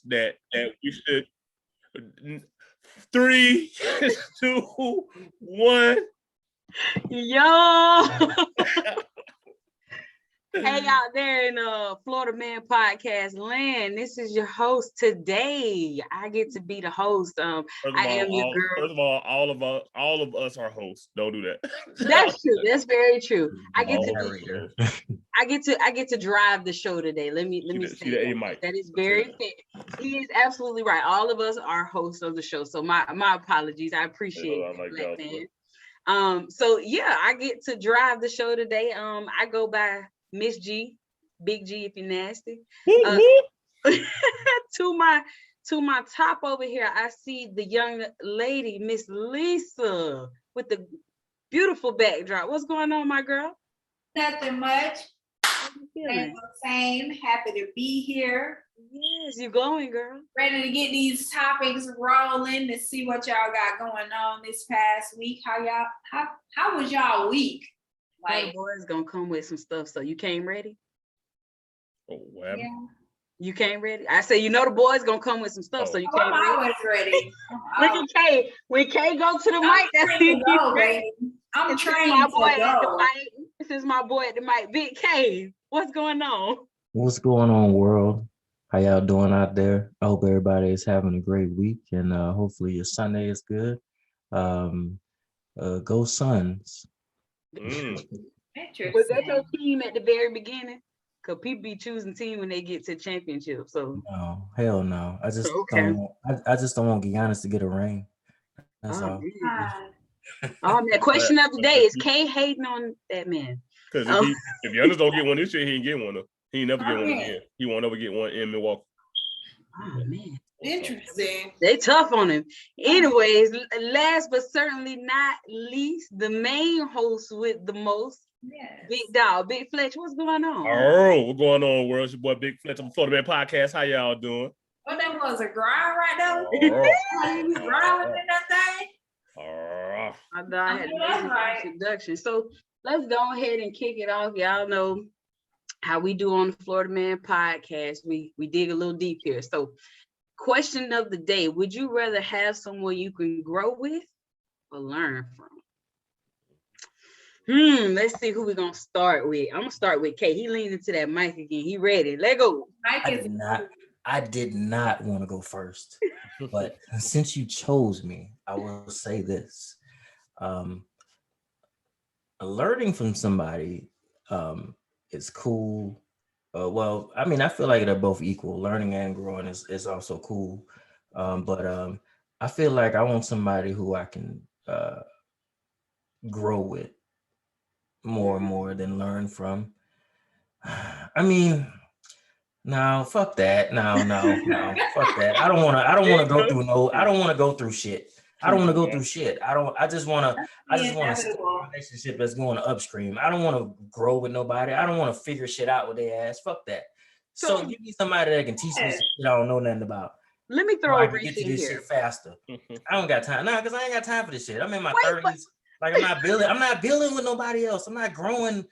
announced that we should 3, 2, 1. Yo. Hey, out there in Florida Man Podcast land, this is your host today. I get to be the host. I am your girl. First of all, all of us are hosts. Don't do that. That's true. That's very true. I get to drive the show today. Let me say that is very fair. He is absolutely right. All of us are hosts of the show. So my apologies. I appreciate it, Black Man. So yeah, I get to drive the show today. I go by Miss G, Big G if you're nasty. To my top over here, I see the young lady, Miss Lisa, with the beautiful backdrop. What's going on, my girl? Nothing much. Same. Happy to be here. Yes, you're glowing, girl. Ready to get these topics rolling to see what y'all got going on this past week. How was y'all week? Like, the boys gonna come with some stuff, so you came ready? Oh, well. Yeah. You came ready? I say, the boys gonna come with some stuff, so you came ready. I'm always ready. When Kay go to the mic, that's ready. I'm trained to go. This is my boy at the mic, Big K. What's going on? What's going on, world? How y'all doing out there? I hope everybody is having a great week, and hopefully your Sunday is good. Go Suns. Was that your team at the very beginning? Because people be choosing team when they get to championship. So no, hell no. I just don't want Giannis to get a ring. That's all. The question of the day is K hating on that man. Because if Giannis don't get one this year, he ain't get one. He ain't never get one again. He won't ever get one in Milwaukee. Oh man. Interesting. They tough on him. Anyways, last but certainly not least, the main host with the most, Big Dog, Big Fletch. What's going on? Oh, what's going on, world? It's your boy Big Fletch on Florida Man Podcast. How y'all doing? What that was, a grind right there? You was grinding in that thing? I had to make an introduction. So let's go ahead and kick it off. Y'all know how we do on the Florida Man Podcast. We dig a little deep here. So question of the day, would you rather have someone you can grow with or learn from? Let's see who we're going to start with. I'm going to start with Kay. He leaned into that mic again. He ready. Let go. I did not want to go first, but since you chose me, I will say this. Learning from somebody is cool. I feel like they're both equal. Learning and growing is also cool. But I feel like I want somebody who I can grow with more than learn from. I mean, no, fuck that. No, fuck that. I don't want to go through shit. I just want to stay in a relationship that's going upstream. I don't want to grow with nobody. I don't want to figure shit out with their ass. Fuck that. So give me somebody that can teach me shit I don't know nothing about. Let me throw a wrench in here. Get to this shit faster. I don't got time. Because I ain't got time for this shit. I'm in my 30s. Like I'm not building with nobody else. I'm not growing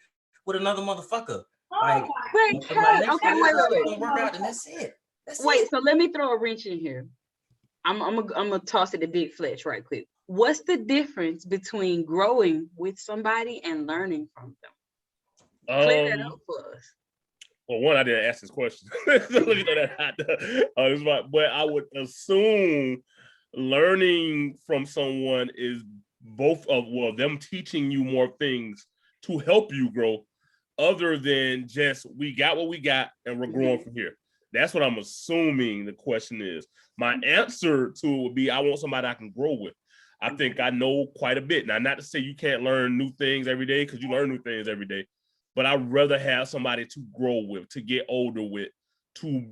with another motherfucker. Like wait. Don't work out, and that's it. So let me throw a wrench in here. I'm gonna toss it to Big Fletch right quick. What's the difference between growing with somebody and learning from them? Clear that up for us. Well, one, I didn't ask this question. So let me throw that out there. But I would assume learning from someone is both of them teaching you more things to help you grow, other than just we got what we got and we're growing from here. That's what I'm assuming the question is. My answer to it would be I want somebody I can grow with. I think I know quite a bit. Now, not to say you can't learn new things every day, because you learn new things every day, but I'd rather have somebody to grow with, to get older with, to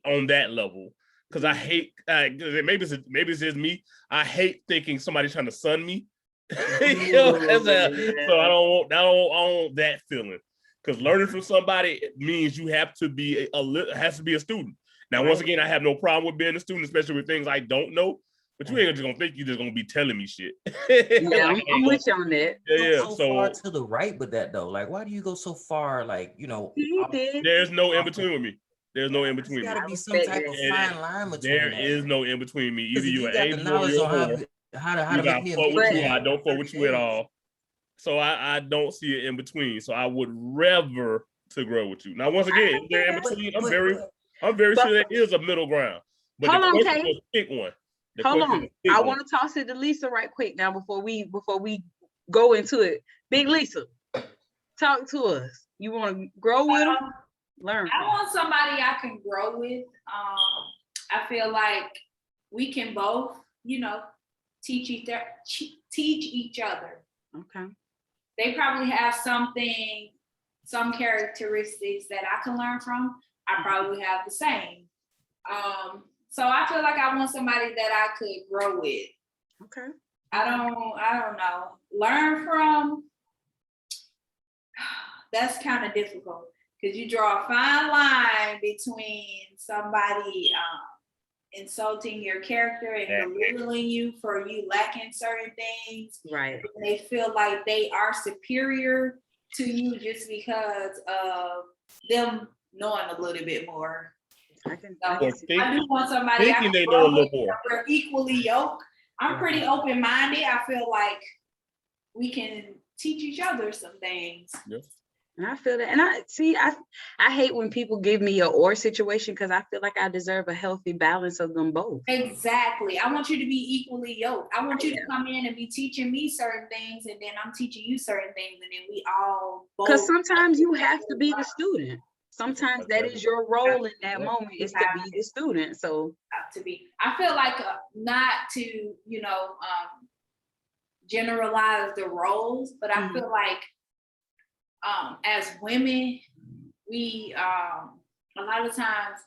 on that level. Because I hate, maybe it's just me, I hate thinking somebody's trying to son me. So I don't want that feeling. Because learning from somebody means you have to be a student. Now, once again, I have no problem with being a student, especially with things I don't know. But you ain't just gonna think you're just gonna be telling me shit. Yeah, I'm with you on that. Yeah. So far to the right with that though. Like, why do you go so far? Like, there's no in between with me. There's no in between. There's got to be some type of fine line between. There is no in between me. Either you got the knowledge on how to make me fuck with you, I don't fuck with you at all. So I don't see an in between. So I would rather to grow with you. Now, once again, is there in between? I'm very sure there is a middle ground. But hold the on, question was pick one. Hold on. I want to toss it to Lisa right quick now before we go into it. Big Lisa, talk to us. You want to grow with them? Learn. I want somebody I can grow with. I feel like we can both, teach each other. Okay. They probably have some characteristics that I can learn from. I probably have the same. So I feel like I want somebody that I could grow with. Okay. I don't know. Learn from, that's kind of difficult because you draw a fine line between somebody insulting your character and belittling you for you lacking certain things. Right. And they feel like they are superior to you just because of them knowing a little bit more. I do want somebody I can grow with. We're equally yoked. I'm pretty open-minded. I feel like we can teach each other some things. Yes. And I feel that. And I hate when people give me a or situation because I feel like I deserve a healthy balance of them both. Exactly. I want you to be equally yoked. I want you to come in and be teaching me certain things, and then I'm teaching you certain things, and then we all both. Because sometimes you have to be the student. Sometimes that is your role in that moment is to be the student. So I feel like not to, generalize the roles, but I feel like as women, we a lot of times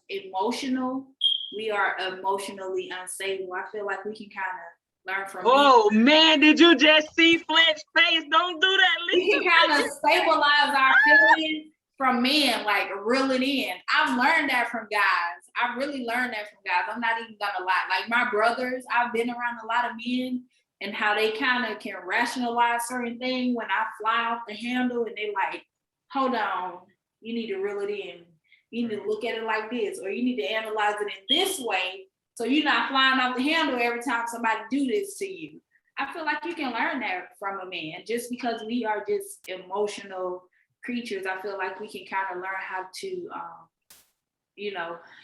we are emotionally unstable. I feel like we can kind of learn from. Oh man, did you just see Fletch's face? Don't do that, Lisa. We can kind of stabilize our feelings from men, like reel it in. I've learned that from guys. I really learned that from guys. I'm not even gonna lie. Like my brothers, I've been around a lot of men and how they kind of can rationalize certain things when I fly off the handle and they like, hold on, you need to reel it in. You need to look at it like this, or you need to analyze it in this way so you're not flying off the handle every time somebody do this to you. I feel like you can learn that from a man just because we are just emotional creatures. I feel like we can kind of learn how to,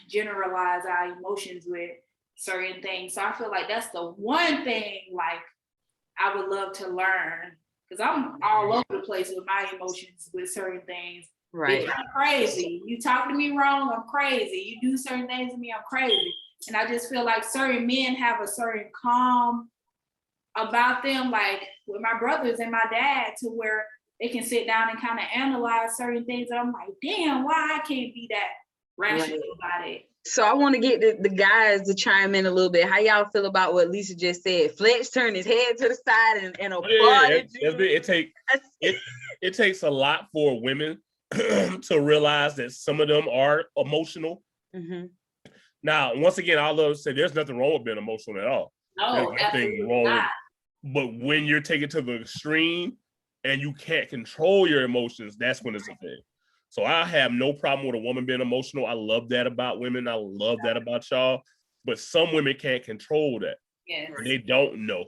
generalize our emotions with certain things. So I feel like that's the one thing like I would love to learn because I'm all over the place with my emotions with certain things. Right. I'm crazy. You talk to me wrong, I'm crazy. You do certain things to me, I'm crazy. And I just feel like certain men have a certain calm about them, like with my brothers and my dad, to where they can sit down and kind of analyze certain things. And I'm like, damn, why I can't be that rational about it? So I want to get the guys to chime in a little bit. How y'all feel about what Lisa just said? Fletch turned his head to the side and applauded you. It takes a lot for women to realize that some of them are emotional. Mm-hmm. Now, once again, I'll love to say there's nothing wrong with being emotional at all. No, there's nothing wrong. But when you're taken to the extreme and you can't control your emotions, that's when it's a thing. So I have no problem with a woman being emotional. I love that about women. I love that about y'all. But some women can't control that. Yes. They don't know.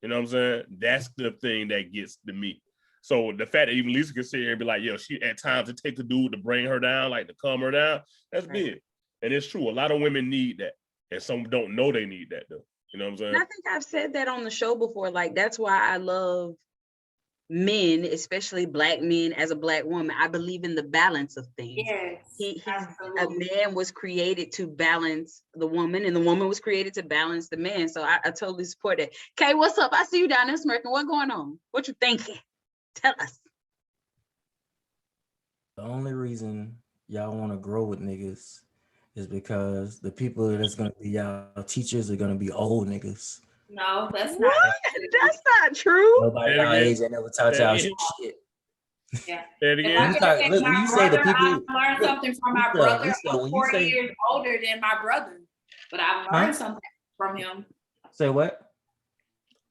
You know what I'm saying? That's the thing that gets to me. So the fact that even Lisa can sit here and be like, she at times it takes a dude to bring her down, like to calm her down. That's big. And it's true. A lot of women need that. And some don't know they need that though. You know what I'm saying? And I think I've said that on the show before. Like, that's why I love men, especially Black men, as a Black woman. I believe in the balance of things. Yes, a man was created to balance the woman, and the woman was created to balance the man. So I totally support that. Kay, what's up? I see you down there smirking. What's going on? What you thinking? Tell us. The only reason y'all want to grow with niggas is because the people that's gonna be y'all teachers are gonna be old niggas. No, that's not. What? That's not true. Nobody our age ain't never taught y'all shit. Yeah. Say it again. When you say the people, I learned something from my brother. I'm 4 years older than my brother, but I learned something from him. Say what?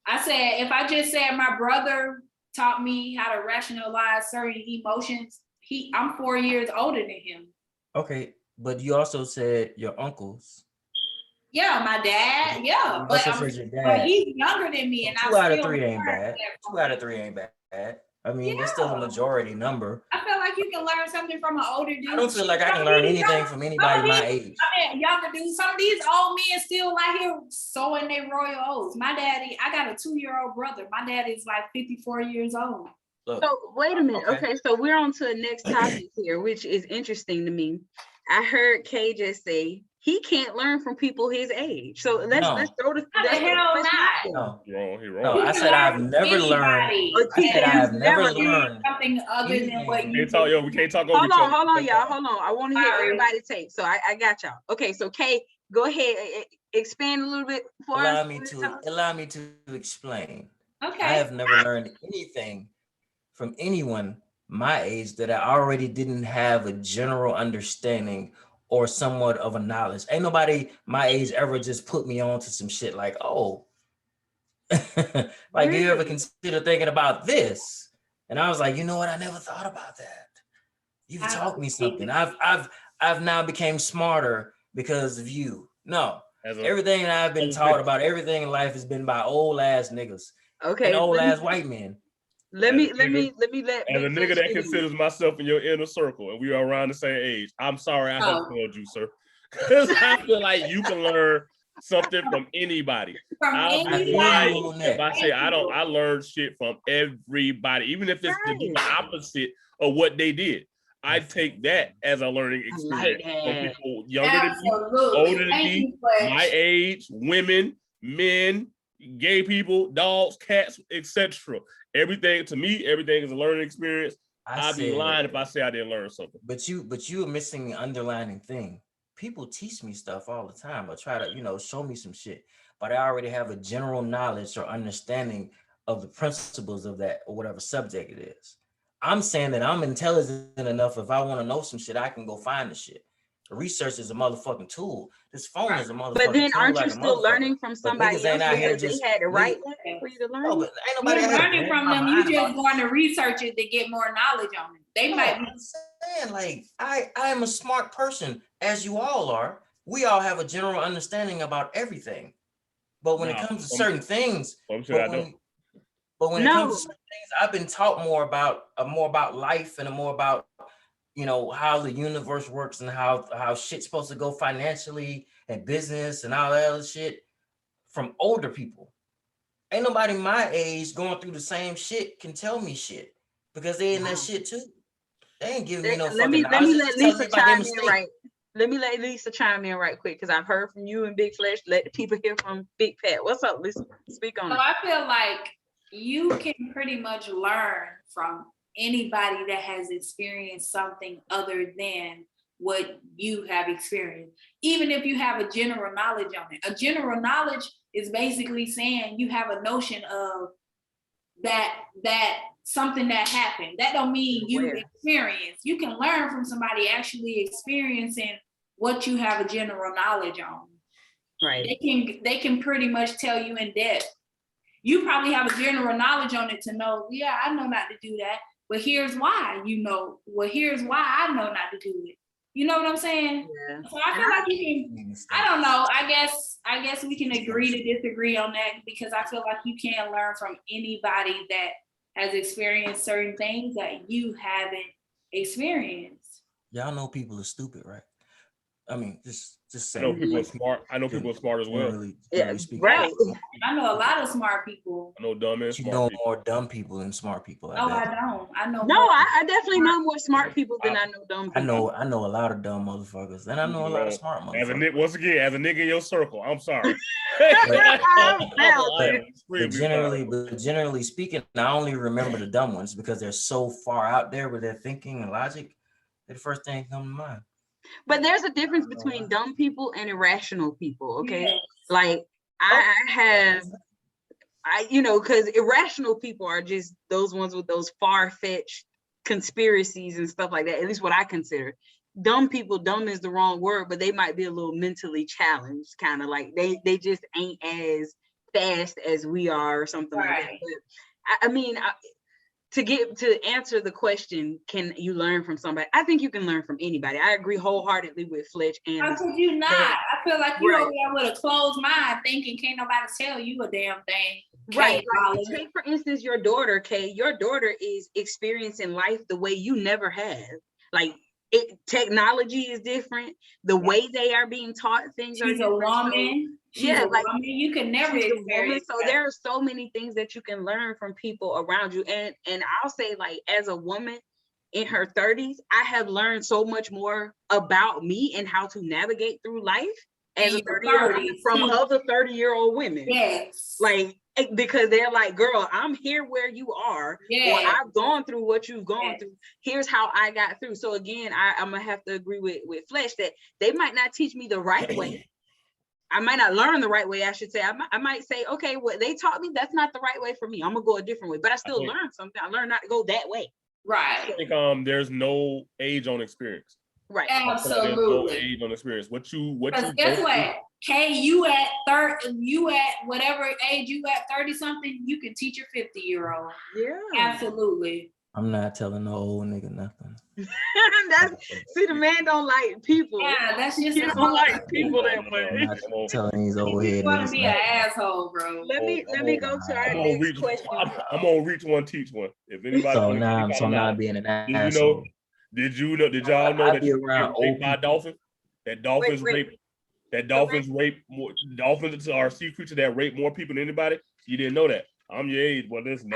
I said, if I just said my brother taught me how to rationalize certain emotions, I'm 4 years older than him. Okay, But you also said your uncles. Yeah, my dad. Yeah, but he's younger than me, and two out of three ain't bad. 2 out of 3 ain't bad. I mean, that's still a majority number. I feel like you can learn something from an older dude. I don't feel like I can learn anything from anybody my age. I mean, younger dudes. Some of these old men still like here sowing their royal oats. My daddy, I got a 2-year-old brother. My dad is like 54 years old. Look, so wait a minute. Okay, so we're on to the next topic here, which is interesting to me. I heard Kay just say he can't learn from people his age. So let's throw the hell not. No, you're wrong. No, I said I've never learned. I said I've never learned something other than what you. We can't talk over each other. Hold on, y'all. Hold on. I want to hear everybody take. So I got y'all. Okay, so Kay, go ahead, expand a little bit for us. Allow me to explain. Okay. I have never learned anything from anyone my age that I already didn't have a general understanding or somewhat of a knowledge. Ain't nobody my age ever just put me on to some shit like, oh, like, do you ever consider thinking about this? And I was like, you know what? I never thought about that. You've taught me something. I've now became smarter because of you. No, everything that I've been taught about everything in life has been by old ass niggas. Okay. And old ass white men. Let me let as a nigga that considers myself in your inner circle and we are around the same age, I'm sorry I have told you, sir. Because I feel like you can learn something from anybody. If I say I learn shit from everybody, even if it's the opposite of what they did. I take that as a learning experience from people younger than me, older than me, my age, women, men, gay people, dogs, cats, etc. Everything to me, everything is a learning experience. I'd be lying if I say I didn't learn something. But you are missing the underlining thing. People teach me stuff all the time or try to, show me some shit. But I already have a general knowledge or understanding of the principles of that or whatever subject it is. I'm saying that I'm intelligent enough. If I want to know some shit, I can go find the shit. Research is a motherfucking tool. This phone is a motherfucking tool. But then aren't you still learning from somebody else because they had to write that for you to learn? No, but ain't nobody learning from them. You just going to research it to get more knowledge on it. They might be saying like I am a smart person, as you all are. We all have a general understanding about everything. But when it comes to certain things, but when it comes to certain things, I've been taught more about life and more about how the universe works and how shit's supposed to go financially and business and all that other shit from older people. Ain't nobody my age going through the same shit can tell me shit because they in that shit too. They ain't giving me no fucking knowledge. Let me let Lisa chime in right quick because I've heard from you and Big Fletch. Let the people hear from Big Pat. What's up, Lisa? Speak on it. I feel like you can pretty much learn from anybody that has experienced something other than what you have experienced, even if you have a general knowledge on it. A general knowledge is basically saying you have a notion of that something that happened. That don't mean you experience. You can learn from somebody actually experiencing what you have a general knowledge on. Right. They can pretty much tell you in depth. You probably have a general knowledge on it to know, yeah, I know not to do that. But here's why, here's why I know not to do it. You know what I'm saying? Yeah. So I feel like you can, I don't know. I guess we can agree to disagree on that because I feel like you can't learn from anybody that has experienced certain things that you haven't experienced. Y'all know people are stupid, right? I mean, just saying. I know people are smart. I know people are smart as well. Right. I know a lot of smart people. I know dumb and smart people. You know more dumb people than smart people. I don't. I know. No, I definitely know more smart people than I know dumb people. I know a lot of dumb motherfuckers, and I know a lot of smart motherfuckers. As a nigga in your circle, I'm sorry. But generally speaking, I only remember the dumb ones because they're so far out there with their thinking and logic. They're the first thing that come to mind. But there's a difference between dumb people and irrational people, okay? Yes. Like because irrational people are just those ones with those far-fetched conspiracies and stuff like that, at least what I consider. Dumb is the wrong word, but they might be a little mentally challenged, kind of like they just ain't as fast as we are or something like that. But to answer the question, can you learn from somebody? I think you can learn from anybody. I agree wholeheartedly with Fletch. And how could you not? I feel like you over there with a closed mind thinking can't nobody tell you a damn thing. Right. Like, take for instance your daughter, Kay. Your daughter is experiencing life the way you never have. Like technology is different. The way they are being taught things She's are a woman. She's a woman. You can never experience so there are so many things that you can learn from people around you. And I'll say, like, as a woman in her 30s, I have learned so much more about me and how to navigate through life as a 30-year-old from other 30-year-old women. Yes. Like, because they're like, girl, I'm here where you are. Yeah. Or I've gone through what you've gone through. Here's how I got through. So again, I'm gonna have to agree with Fletch that they might not teach me the right way. I might not learn the right way, I should say. I might say, okay, what they taught me, that's not the right way for me. I'm gonna go a different way, but I still learned something. I learned not to go that way. Right. I think there's no age on experience. Right. Absolutely. There's no age on experience. What you guess what? Kay, you at whatever age you at 30 something, you can teach a 50-year-old. Yeah. Absolutely. I'm not telling no old nigga nothing. See, the man don't like people. Yeah, that's just he don't like people that way. I'm not telling these old head niggas. You want to be an asshole, bro. Let me go to our next question. I'm gonna reach one, teach one. If anybody, so now being an asshole. Did y'all know that you're raped by dolphins? That dolphins rape. That dolphins rape more. Dolphins are a sea creature that rape more people than anybody. You didn't know that. I'm your age. Well, listen,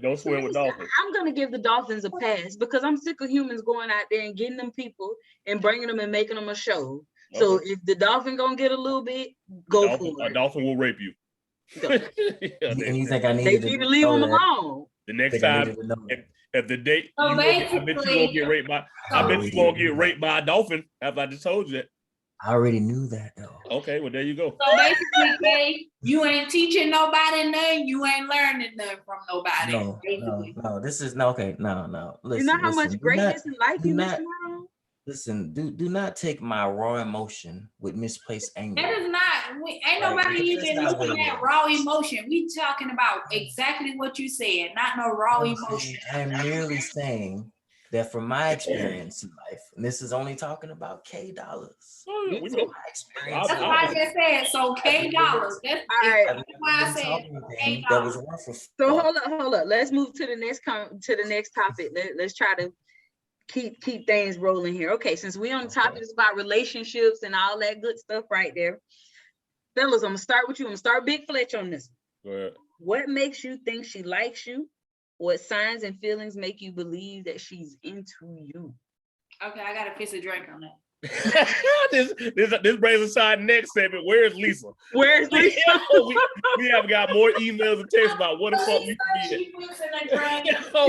don't swim with dolphins. I'm gonna give the dolphins a pass because I'm sick of humans going out there and getting them people and bringing them and making them a show. Okay. So if the dolphin gonna get a little bit, for it. A dolphin will rape you. And you think I need to leave them alone? The next time, if the date, I bet you won't get raped by. I bet you won't get raped by a dolphin. After I just told you that. I already knew that though. Okay, well there you go. So basically, Kay, you ain't teaching nobody nothing. You ain't learning nothing from nobody. No. This is no. Okay, no. Listen, you know how much greatness in life you miss around? Listen, do not take my raw emotion with misplaced anger. That is not. Ain't nobody even looking at raw emotion. We talking about exactly what you said, not no raw emotion. I'm merely saying that from my experience in life, and this is only talking about K Dollazz. We know my experience. That's what I just said. So K Dollazz. That's why I said K Dollazz. So hold up. Let's move to the next topic. Let's try to keep things rolling here. Okay, since we on the topic is about relationships and all that good stuff right there. Fellas, I'm gonna start with you. I'm gonna start Big Fletch on this. Go ahead. What makes you think she likes you? What signs and feelings make you believe that she's into you? Okay, I gotta piss a drink on that. this brings us to our next segment. Where's Lisa? Where's Lisa? we have got more emails and texts about what the fuck you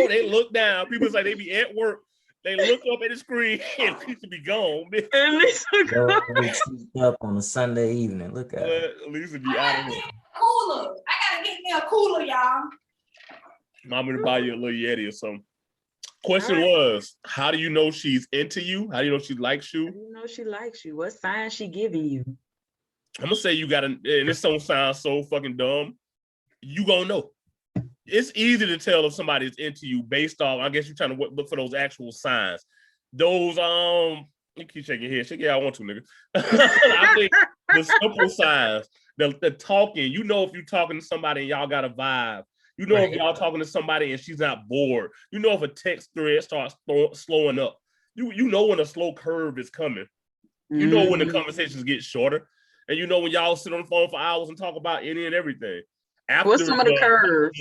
they look down. People say they be at work. They look up at the screen and Lisa be gone. And Lisa up on a Sunday evening. Look at Lisa be out of here. Cooler. I gotta get me a cooler, y'all. I'm gonna buy you a little Yeti or something. Question was, how do you know she's into you? How do you know she likes you? How do you know she likes you? What sign she giving you? I'm gonna say you gotta, and this don't sound so fucking dumb. You gonna know. It's easy to tell if somebody's into you based off, I guess you're trying to look for those actual signs. Those, you keep shaking your head. Shake it out, I want to, nigga. I think the simple signs, the talking, you know if you're talking to somebody and y'all got a vibe. You know if y'all talking to somebody and she's not bored. You know if a text thread starts slowing up. You know when a slow curve is coming. You know when the conversations get shorter. And you know when y'all sit on the phone for hours and talk about any and everything. What's some of the curves?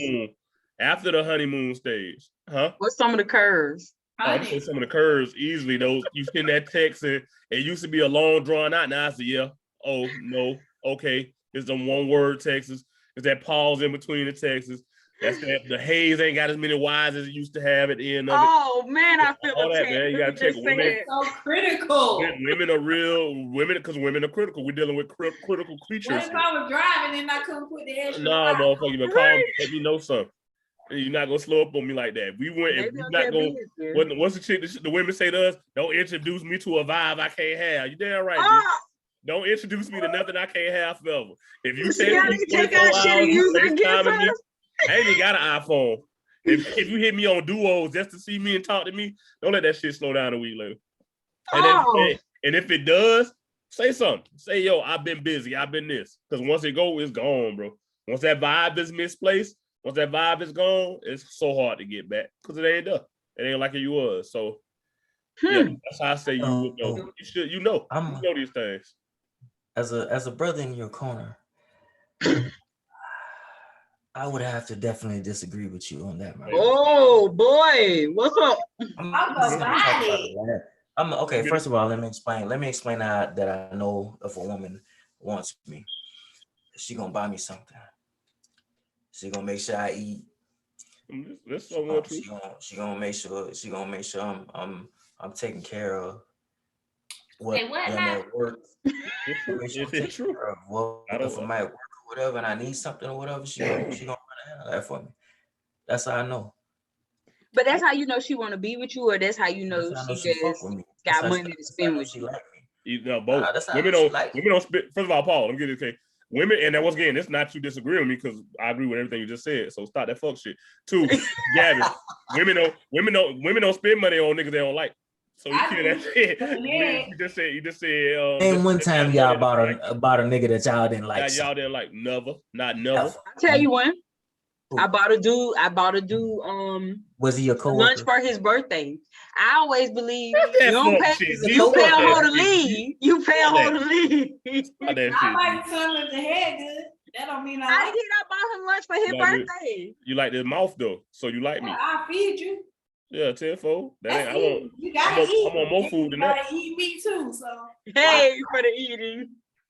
After the honeymoon stage. Huh? What's some of the curves? I'm saying some of the curves easily. Those you send that text and it used to be a long drawn out. Now it's a oh no, okay. It's the one word texts. It's that pause in between the texts. That's that. The haze ain't got as many Y's as it used to have at the end of it. Oh man, I feel all that, man. You gotta check women. So critical. Women are real women because women are critical. We're dealing with critical creatures. What if I was driving and I couldn't put the extra? No, motherfucker, but call me, let me know something. You're not gonna slow up on me like that. We went. If you're not gonna. What's the chick? The women say to us, "Don't introduce me to a vibe I can't have." You damn right. Bitch. Don't introduce me to nothing I can't have forever. If you say take our shit and use it against us. I ain't even got an iPhone. If you hit me on duos just to see me and talk to me, don't let that shit slow down a week later. And if it does, say something. Say, yo, I've been busy. I've been this. Because once it go, it's gone, bro. Once that vibe is misplaced, once that vibe is gone, it's so hard to get back because it ain't there. It ain't like it was. So, yeah, that's how I say you would know. You know these things. As a brother in your corner, I would have to definitely disagree with you on that, man. Oh boy, what's up? Okay, first of all, let me explain that I know if a woman wants me, she gonna buy me something. She gonna make sure I eat. That's so true. She gonna make sure I'm taking care of what I'm at work. If it's true. If I'm at work or whatever and I need something or whatever, she gonna handle that for me. That's how I know. But that's how you know she want to be with you, or that's how you know she just got money to spend with you. Like me. Both. Women don't spit. First of all, Paul, let me get this okay. Women, and once again, it's not you disagree with me because I agree with everything you just said. So stop that fuck shit. 2, Gabby, women don't spend money on niggas they don't like. So you hear that shit? You just said. And one time y'all bought a nigga that y'all didn't like. Y'all didn't like. Never, not never. I'll tell you one. I bought a dude. Was he a coworker? Lunch for his birthday. I always believe you don't pay. You pay a hoe to leave. You pay a hoe to leave. I like something with the head good. That don't mean I did. I bought him lunch for his birthday. You like his mouth though, so you like me. I feed you. Yeah, tenfold. That ain't. You gotta eat. I want more food than that. You gotta eat me too. So hey, for the eating.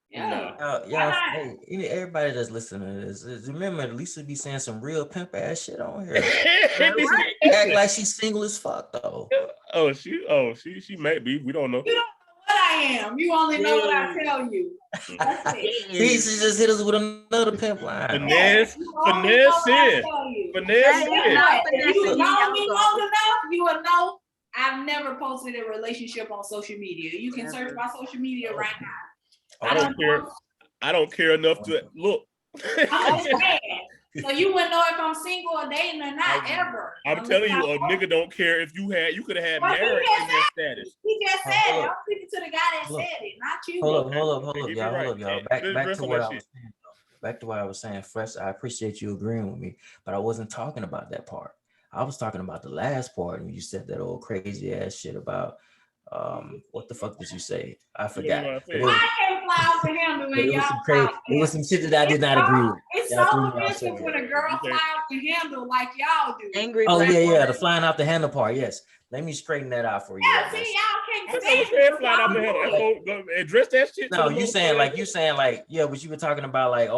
Yeah. Hey, everybody that's listening to this, remember Lisa be saying some real pimp ass shit on here. Act like she's single as fuck though. She may be. We don't know. You don't know what I am. You only know what I tell you. She just hit us with another pimp line. Finesse. If you know me long enough, you will know I've never posted a relationship on social media. You can search my social media right now. I don't care enough to look. So you wouldn't know if I'm single or dating or not ever. I'm telling you, a nigga don't care if you could have had marriage in your status. He just said it. I'm speaking to the guy that said it, not you. Hold up, y'all. Back to what I was saying. Fletch, I appreciate you agreeing with me, but I wasn't talking about that part. I was talking about the last part when you said that old crazy ass shit about what the fuck did you say? I forgot. I can't fly off the handle when y'all. It was some shit that I did not agree with. It's so offensive when a girl fly off the handle like y'all do. Angry. Oh yeah, the flying off the handle part. Yes. Let me straighten that out for you. Yeah, see, y'all can't flying off the handle. Go address that shit. No, you saying like yeah, but you were talking about like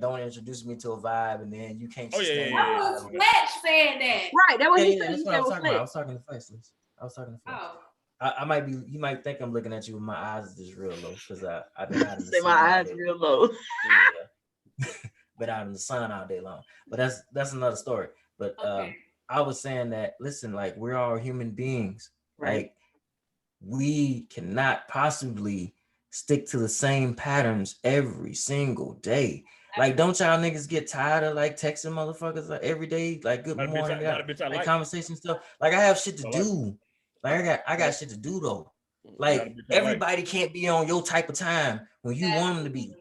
don't introduce me to a vibe and then you can't. That was Fletch said that. Right, that was he said. That's what I was talking about. I was talking to Fletch. Oh. I might be. You might think I'm looking at you with my eyes just real low because I've been out in the sun. My eyes real low. Been out in the sun all day long. But that's another story. But I was saying that listen, like we're all human beings, right? Like we cannot possibly stick to the same patterns every single day. Like, don't y'all niggas get tired of like texting motherfuckers like every day, like good morning, like conversation stuff. Like I have shit to do. Like I got shit to do though. Like everybody can't be on your type of time when you want them to be.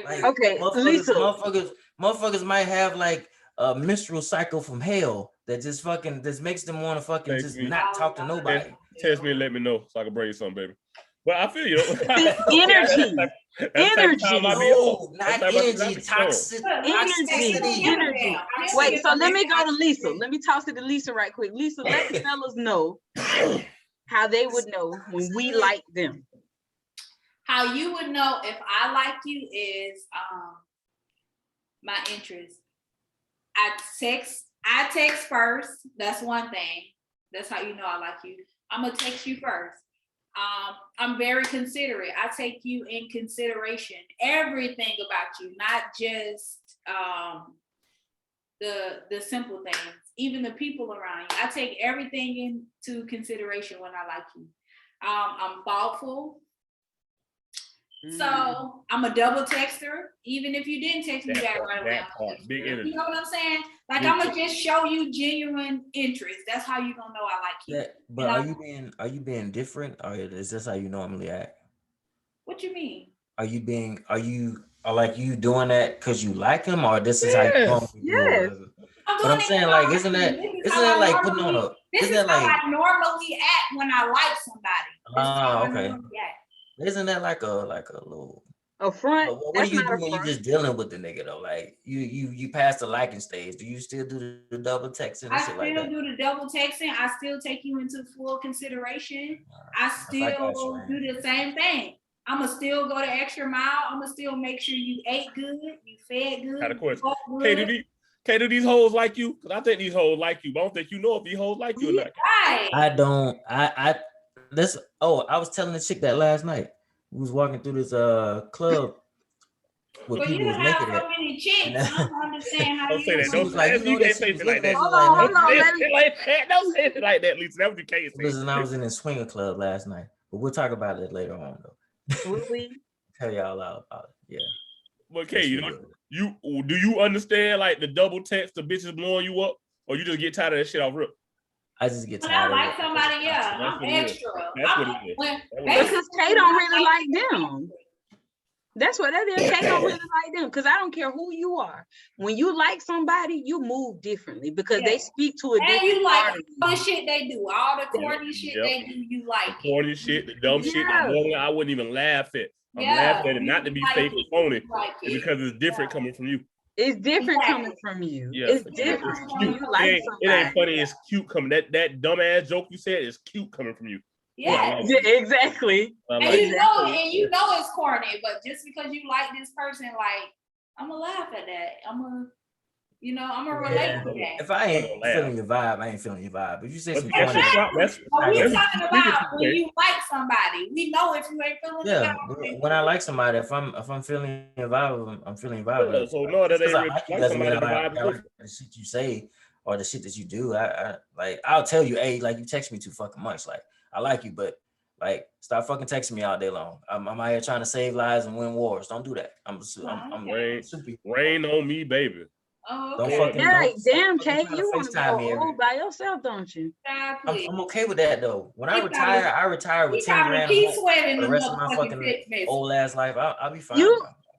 Like, okay, motherfuckers might have like a menstrual cycle from hell that just makes them want to fucking just not talk to nobody. Text me and let me know so I can bring you something, baby. But I feel you. Energy. No, not energy. Toxic. Energy. Wait, so let me go to Lisa. Let me toss it to Lisa right quick. Lisa, let the fellas know how they would know when we like them. How you would know if I like you is my interest. I text first. That's one thing. That's how you know I like you. I'm gonna text you first. I'm very considerate. I take you in consideration. Everything about you, not just the simple things, even the people around you. I take everything into consideration when I like you. I'm thoughtful. So I'm a double texter, even if you didn't text me back right away. Big energy. You know what I'm saying? Like I'm gonna just show you genuine interest. That's how you gonna know I like you. Yeah, but are you being different, or is this how you normally act? What you mean? Are you doing that because you like him, or this is how you normally do it? But I'm saying, like, isn't that like putting on a? This is how I normally act when I like somebody. Okay. Isn't that like a little a front? What do you do when you just dealing with the nigga though? Like you pass the liking stage. Do you still do the double texting and shit like that? I still do the double texting. I still take you into full consideration. I still do the same thing. I'ma still go the extra mile. I'ma still make sure you ate good, you fed good. Got a question. Do these hoes like you? Because I think these hoes like you, but I don't think you know if these hoes like you or not. Right. I don't. I was telling the chick that last night. We was walking through this club where people was naked at. So many chicks. I don't understand how don't say that. Don't like, you can't say it like that. Hold on. Don't say it like that, Lisa. That's what you can't say. Listen, I was in a swinger club last night, but we'll talk about it later on though. Will we? Tell y'all all about it. Yeah. Okay, do you understand like the double text, the bitches blowing you up, or you just get tired of that shit off rip? I just get tired. When I like somebody, I'm extra. That's what it is. Because Kay don't really like them. That's what that is. Kay don't really like them. Because I don't care who you are. When you like somebody, you move differently because they speak to a different. And you like all the shit they do, all the corny shit they do. You like the corny shit, the dumb shit. I wouldn't even laugh at. I'm laughing at it not to be fake or phony, because it's different coming from you. It's different coming from you. Yeah. It's different. You like it ain't funny. It's cute coming. That dumbass joke you said is cute coming from you. Yeah, exactly. And you know it's corny, but just because you like this person, like I'm gonna laugh at that. I'm gonna relate to that. If I ain't feeling your vibe, I ain't feeling your vibe. If you say some corny, we talking about when you like somebody. We know if you ain't feeling the vibe. When I like somebody, if I'm feeling your vibe, I'm feeling your vibe. So no, that ain't like you doesn't mean I like the shit you say or the shit that you do. I like I'll tell you, hey, like you text me too fucking much. Like I like you, but like stop fucking texting me all day long. I'm out here trying to save lives and win wars. Don't do that. I'm rain on me, baby. Oh, okay. Damn, Kate, you want to go home by yourself, don't you? I'm okay with that though. When I retire with 10 grand for the rest of my fucking old ass life. I'll be fine.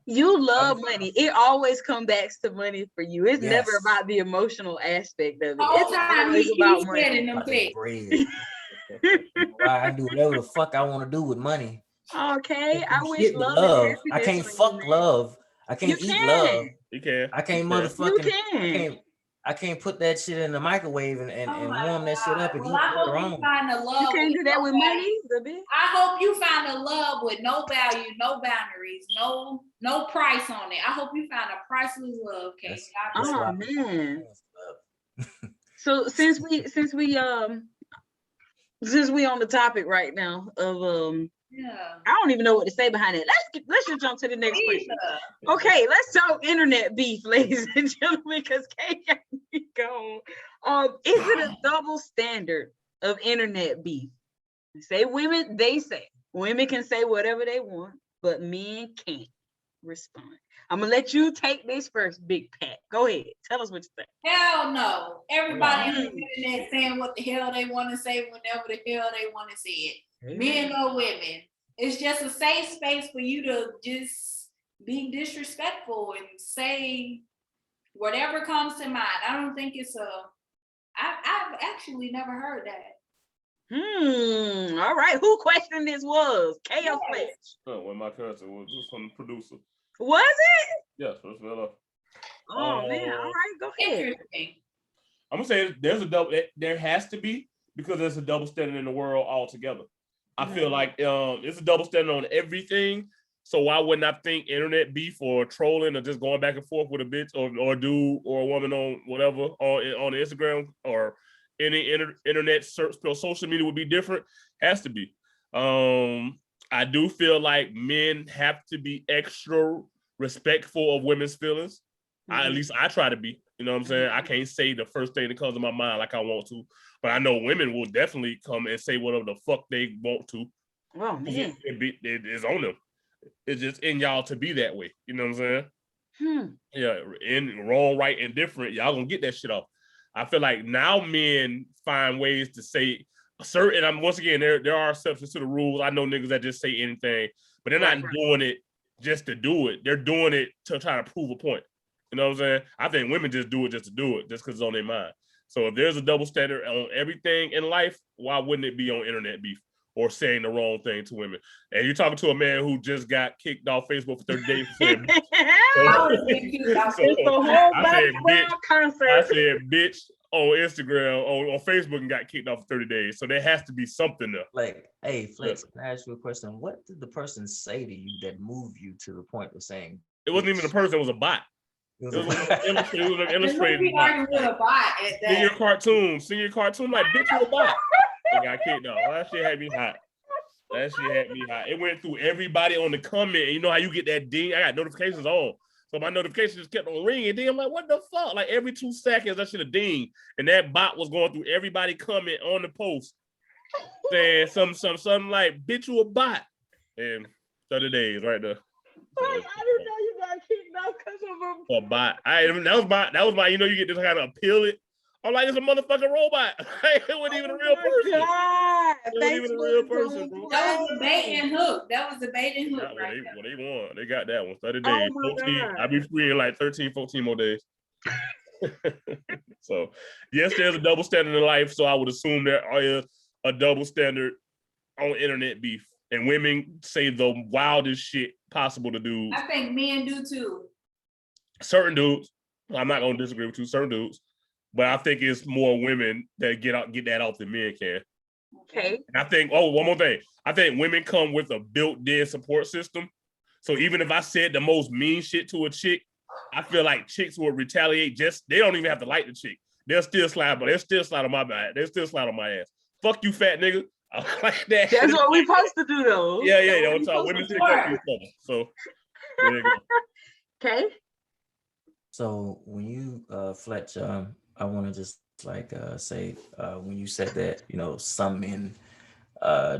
You love money. It always comes back to money for you. It's never about the emotional aspect of it. It's always about money. I do whatever the fuck I want to do with money. Okay, I wish love. I can't fuck love. I can't eat love. You can. I can't motherfucking. I can't put that shit in the microwave and warm that shit up and eat it wrong. You can't do that with money, baby. I hope you find a love with no value, no boundaries, no price on it. I hope you find a priceless love, Kate. Oh man. So since we on the topic right now of I don't even know what to say behind it. Let's just jump to the next question. Okay, let's talk internet beef, ladies and gentlemen, because Kate got me going. Is it a double standard of internet beef? They say women can say whatever they want, but men can't respond. I'm gonna let you take this first, Big Pat. Go ahead. Tell us what you think. Hell no. Everybody on the internet saying what the hell they want to say whenever the hell they want to say it. Men or women. It's just a safe space for you to just be disrespectful and say whatever comes to mind. I don't think it's I've actually never heard that. All right. Who questioned this was? K.O. Fletch. Oh, when my cousin was from the producer. Was it? Yes, that's well. Oh man. All right, go ahead. I'm gonna say there's a double. There has to be, because there's a double standard in the world altogether. I feel like it's a double standard on everything. So why wouldn't I think internet beef or trolling or just going back and forth with a bitch or a dude or a woman on whatever on Instagram or any internet search or social media would be different? Has to be. I do feel like men have to be extra respectful of women's feelings. At least I try to be. You know what I'm saying? I can't say the first thing that comes to my mind like I want to, but I know women will definitely come and say whatever the fuck they want to. Oh man, it's on them. it's just in y'all to be that way. You know what I'm saying? Yeah, in wrong, right, and different. Y'all gonna get that shit off. I feel like now men find ways to say certain. I'm once again there are exceptions to the rules. I know niggas that just say anything, but they're not doing it just to do it. They're doing it to try to prove a point. You know what I'm saying? I think women just do it just to do it, just because it's on their mind. So if there's a double standard on everything in life, why wouldn't it be on internet beef or saying the wrong thing to women? And you're talking to a man who just got kicked off Facebook for 30 days. I said, bitch, on Instagram, on Facebook, and got kicked off for 30 days. So there has to be something there. Like, hey, Fletch, can I ask you a question? What did the person say to you that moved you to the point of saying? It wasn't even a person, it was a bot. It was an illustrated bot. Senior cartoon, like, bitch, you a bot. I got kicked off. That shit had me hot. It went through everybody on the comment. And you know how you get that ding? I got notifications on. So my notifications just kept on ringing. Then I'm like, what the fuck? Like every 2 seconds, I should have dinged. And that bot was going through everybody comment on the post saying something like, bitch, you a bot. And 30 days right there. So, I didn't know you got kicked off because of a bot. That was my, you know, you get to kind of appeal it. I'm like, it's a motherfucking robot. It wasn't even a real person. It wasn't even a real person, bro. That was the bait and hook. Right well, they won. They got that one. 30 days. 14. I'll be free in like 13, 14 more days. So, yes, there's a double standard in life. So I would assume there is a double standard on internet beef. And women say the wildest shit possible to do. I think men do too. Certain dudes. I'm not going to disagree with you. Certain dudes. But I think it's more women that get that off than men can. Okay. And I think, one more thing. I think women come with a built-in support system. So even if I said the most mean shit to a chick, I feel like chicks will retaliate. They don't even have to like the chick. They'll still slide on my back. They'll still slide on my ass. Fuck you, fat nigga. Like that. That's what we're supposed to do, though. Yeah. That's how women stick up to each other. So there you go. Okay. So when you, Fletch, I want to just say when you said that, you know, some men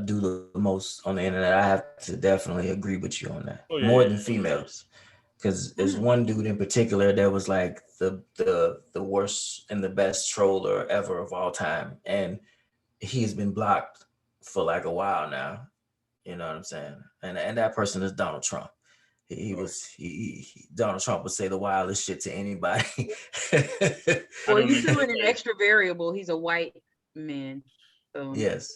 do the most on the internet, I have to definitely agree with you on that. More than females, because there's one dude in particular that was like the worst and the best troller ever of all time, and he's been blocked for like a while now. You know what I'm saying? And that person is Donald Trump. Donald Trump would say the wildest shit to anybody. Well, he's doing an extra variable. He's a white man. So. Yes.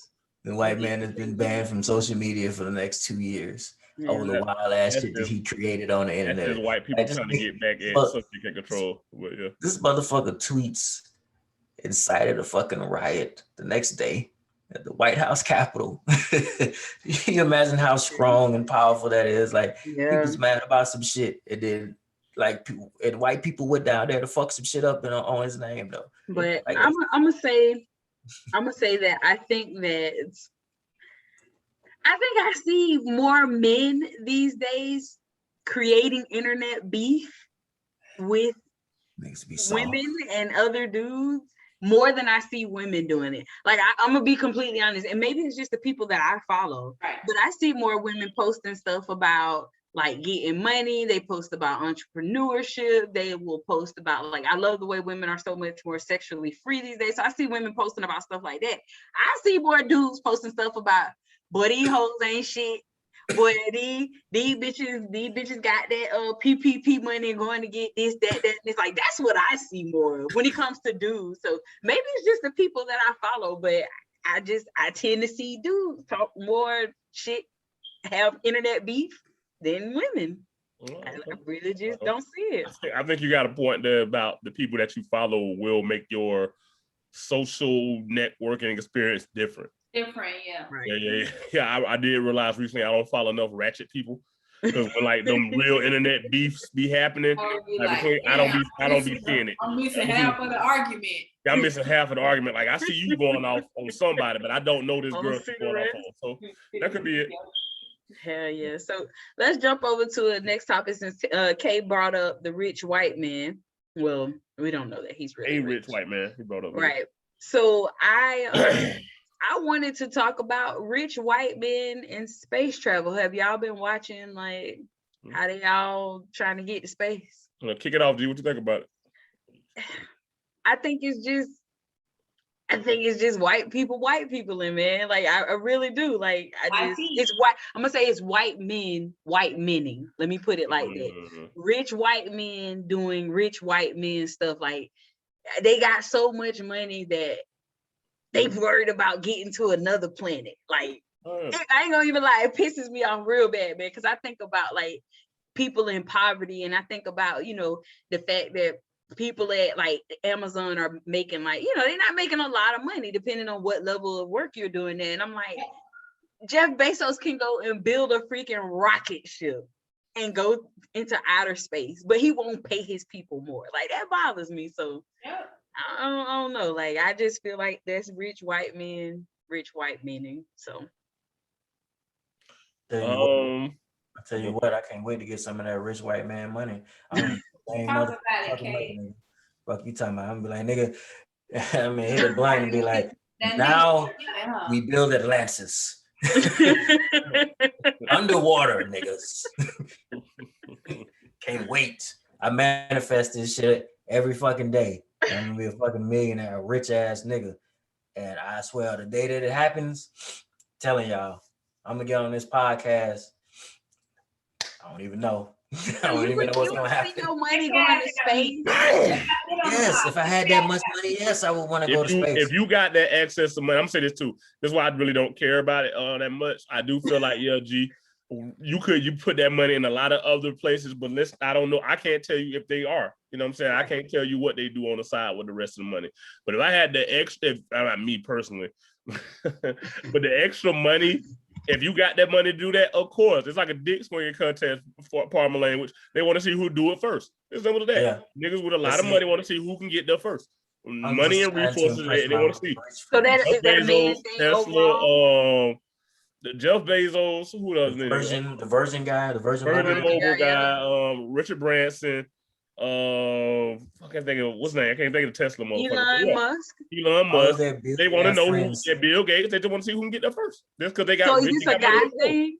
The white man has been banned from social media for the next 2 years over the wild ass shit that he created on the internet. That's white people trying to get back in social control. But yeah. This motherfucker tweets incited a fucking riot the next day at the White House Capitol. You imagine how strong and powerful that is. Like, he was mad about some shit, and then like white people went down there to fuck some shit up on his name though. But like, I'm gonna say that I think I see more men these days creating internet beef with women and other dudes more than I see women doing it. Like, I'm gonna be completely honest, and maybe it's just the people that I follow, but I see more women posting stuff about like getting money. They post about entrepreneurship. They will post about, like, I love the way women are so much more sexually free these days. So I see women posting about stuff like that. I see more dudes posting stuff about, boy, these hoes ain't shit. Boy, these bitches got that PPP money and going to get this, that. And it's like, that's what I see more when it comes to dudes. So maybe it's just the people that I follow, but I tend to see dudes talk more shit, have internet beef than women. I really just don't see it. I think you got a point there about the people that you follow will make your social networking experience different. Right. Yeah. I did realize recently I don't follow enough ratchet people, because when like them real internet beefs be happening, I don't be seeing it. I'm missing half of the argument. I'm missing half of the argument. Like, I see you going off on somebody, but I don't know this girl going off on. So that could be it. Hell yeah. So let's jump over to the next topic, since Kay brought up the rich white man. Well, we don't know that he's really rich white man. He brought up right. So I I wanted to talk about rich white men and space travel. Have y'all been watching like how they all trying to get to space? Kick it off, G. What you think about it? I think it's just white people, and man. Like I really do. Like it's white. I'm gonna say it's white mening. Let me put it like that. Rich white men doing rich white men stuff. Like they got so much money that they worried about getting to another planet. Like I ain't gonna even lie, it pisses me off real bad, man. Because I think about like people in poverty, and I think about the fact that people at like Amazon are making like they're not making a lot of money depending on what level of work you're doing there. And I'm like, Jeff Bezos can go and build a freaking rocket ship and go into outer space, but he won't pay his people more. Like that bothers me. So I don't know. Like I just feel like that's rich white meaning. So I tell you what, I can't wait to get some of that rich white man money. Fuck you talking about? I'm be like, nigga, I mean, hit a blind and be like, now we build Atlantis. Underwater, niggas. Can't wait. I manifest this shit every fucking day. I'm gonna be a fucking millionaire, a rich ass nigga. And I swear, the day that it happens, telling y'all, I'm gonna get on this podcast. I don't even know. I don't even know what's gonna happen. No money going to space. Yes, if I had that much money, yes, I would want to go to space. If you got that access to money, I'm gonna say this too. This is why I really don't care about it that much. I do feel like, yeah, G, you put that money in a lot of other places, but I don't know. I can't tell you if they are. You know what I'm saying? I can't tell you what they do on the side with the rest of the money. But if I had the extra, me personally, but the extra money. If you got that money to do that, of course. It's like a dick swinging contest for Parma language. They want to see who do it first. It's simple as that. Yeah. Niggas with a lot of money want to see who can get there first. Money and resources, they want to see. So that is that man thing Tesla, Jeff Bezos, who else? The Virgin Mobile guy, Richard Branson. I can't think of what's name. I can't think of the Tesla motherfucker. Elon Musk. They want to know who Bill Gates. They just want to see who can get there first. Just because they got. So is this a guy thing?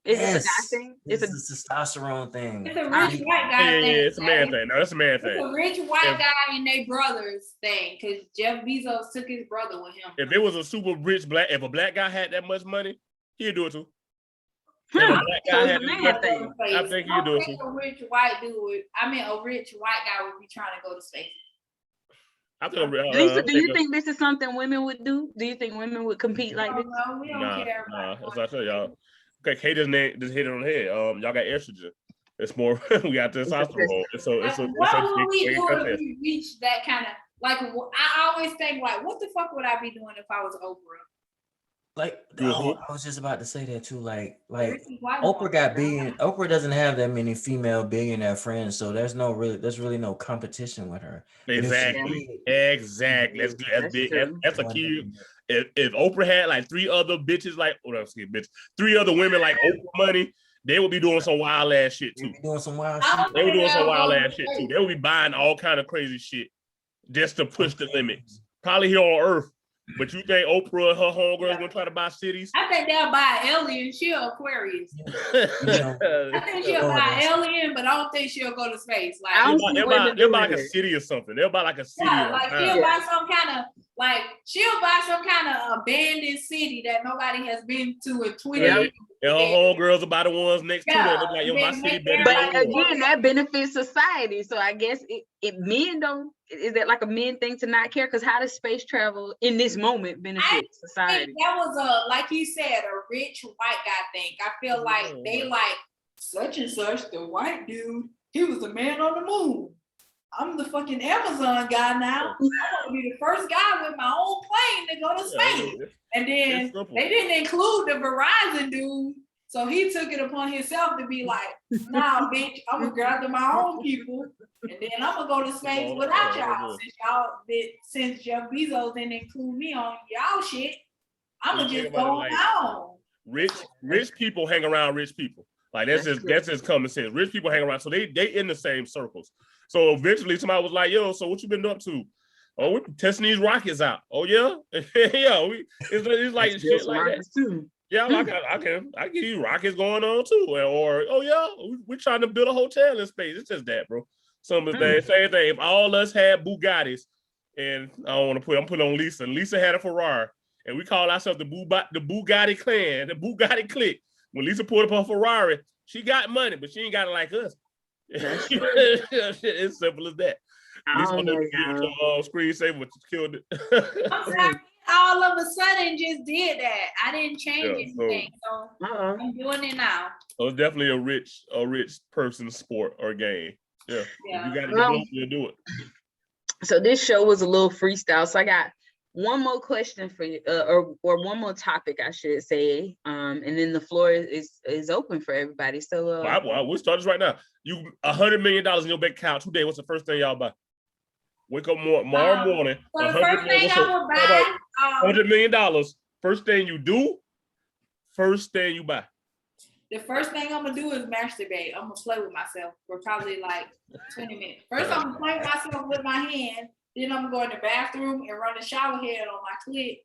Is it a guy thing? It's a testosterone thing. It's a rich white guy thing. Yeah, it's a man thing. No, that's a man thing. It's a rich white guy and they brothers thing. Because Jeff Bezos took his brother with him. If it was a super rich if a black guy had that much money, he'd do it too. I think you do it. A rich white dude a rich white guy would be trying to go to space. Do you think this is something women would do? Do you think women would compete like this? No, we don't care. That's what I tell y'all. Okay, Kay just hit it on the head. Y'all got estrogen. It's more. We got testosterone. What would we do if we reach that kind of like? I always think like, what the fuck would I be doing if I was Oprah? Like I was just about to say that too. Like Oprah doesn't have that many female billionaire friends, so there's really no competition with her. Exactly. That's big. That's a key. If Oprah had like three other bitches, three other women like Oprah money, they would be doing some wild ass shit too. They were doing some wild ass shit too. They would be buying all kind of crazy shit just to push the limits. Probably here on Earth. But you think Oprah and her homegirls gonna try to buy cities? I think they'll buy alien. She'll Aquarius. I think she'll buy alien, but I don't think she'll go to space. Like they'll buy like a city or something. They'll buy like a city. Yeah, like she'll buy some kind of abandoned city that nobody has been to in 20 years. And her homegirls are by the ones next to her. Look like, yo, my city better. But again, that benefits society. So I guess if men don't, is that like a men thing to not care? Because how does space travel in this moment benefit society? I think that was like you said, a rich white guy thing. I feel like they like such and such, the white dude, he was the man on the moon. I'm the fucking Amazon guy now. I want to be the first guy with my own plane to go to space. And then they didn't include the Verizon dude. So he took it upon himself to be like, nah, bitch, I'm going to gather my own people. And then I'm going to go to space without y'all. Since Jeff Bezos didn't include me on y'all shit, I'm going to just go on my own. Rich people hang around rich people. Like that's just common sense. Rich people hang around. So they in the same circles. So eventually somebody was like, yo, so what you been up to? Oh, we're testing these rockets out. Oh yeah, yeah. It's like shit like that too. Yeah, I can give you rockets going on too. Or oh yeah, we're trying to build a hotel in space. It's just that, bro. Some of the same thing. If all us had Bugattis, and I'm putting on Lisa. Lisa had a Ferrari, and we call ourselves the Bugatti clan, the Bugatti clique. When Lisa pulled up her Ferrari, she got money, but she ain't got it like us. It's simple as that. Lisa on the screensaver, which killed it. I'm sorry, all of a sudden just did that. I didn't change anything, so I'm doing it now. So it's definitely a rich person's sport or game. Yeah. If you got to do it. So this show was a little freestyle. So I got one more question for you, or one more topic, I should say. And then the floor is open for everybody. So we'll start this right now. You $100 million in your bank account today. What's the first thing y'all buy? Wake up tomorrow morning. So the first thing I would buy, $100 million. First thing you do. First thing you buy. The first thing I'm gonna do is masturbate. I'm gonna play with myself for probably like 20 minutes. First, I'm gonna play with myself with my hand. Then I'm gonna go in the bathroom and run a shower head on my clit.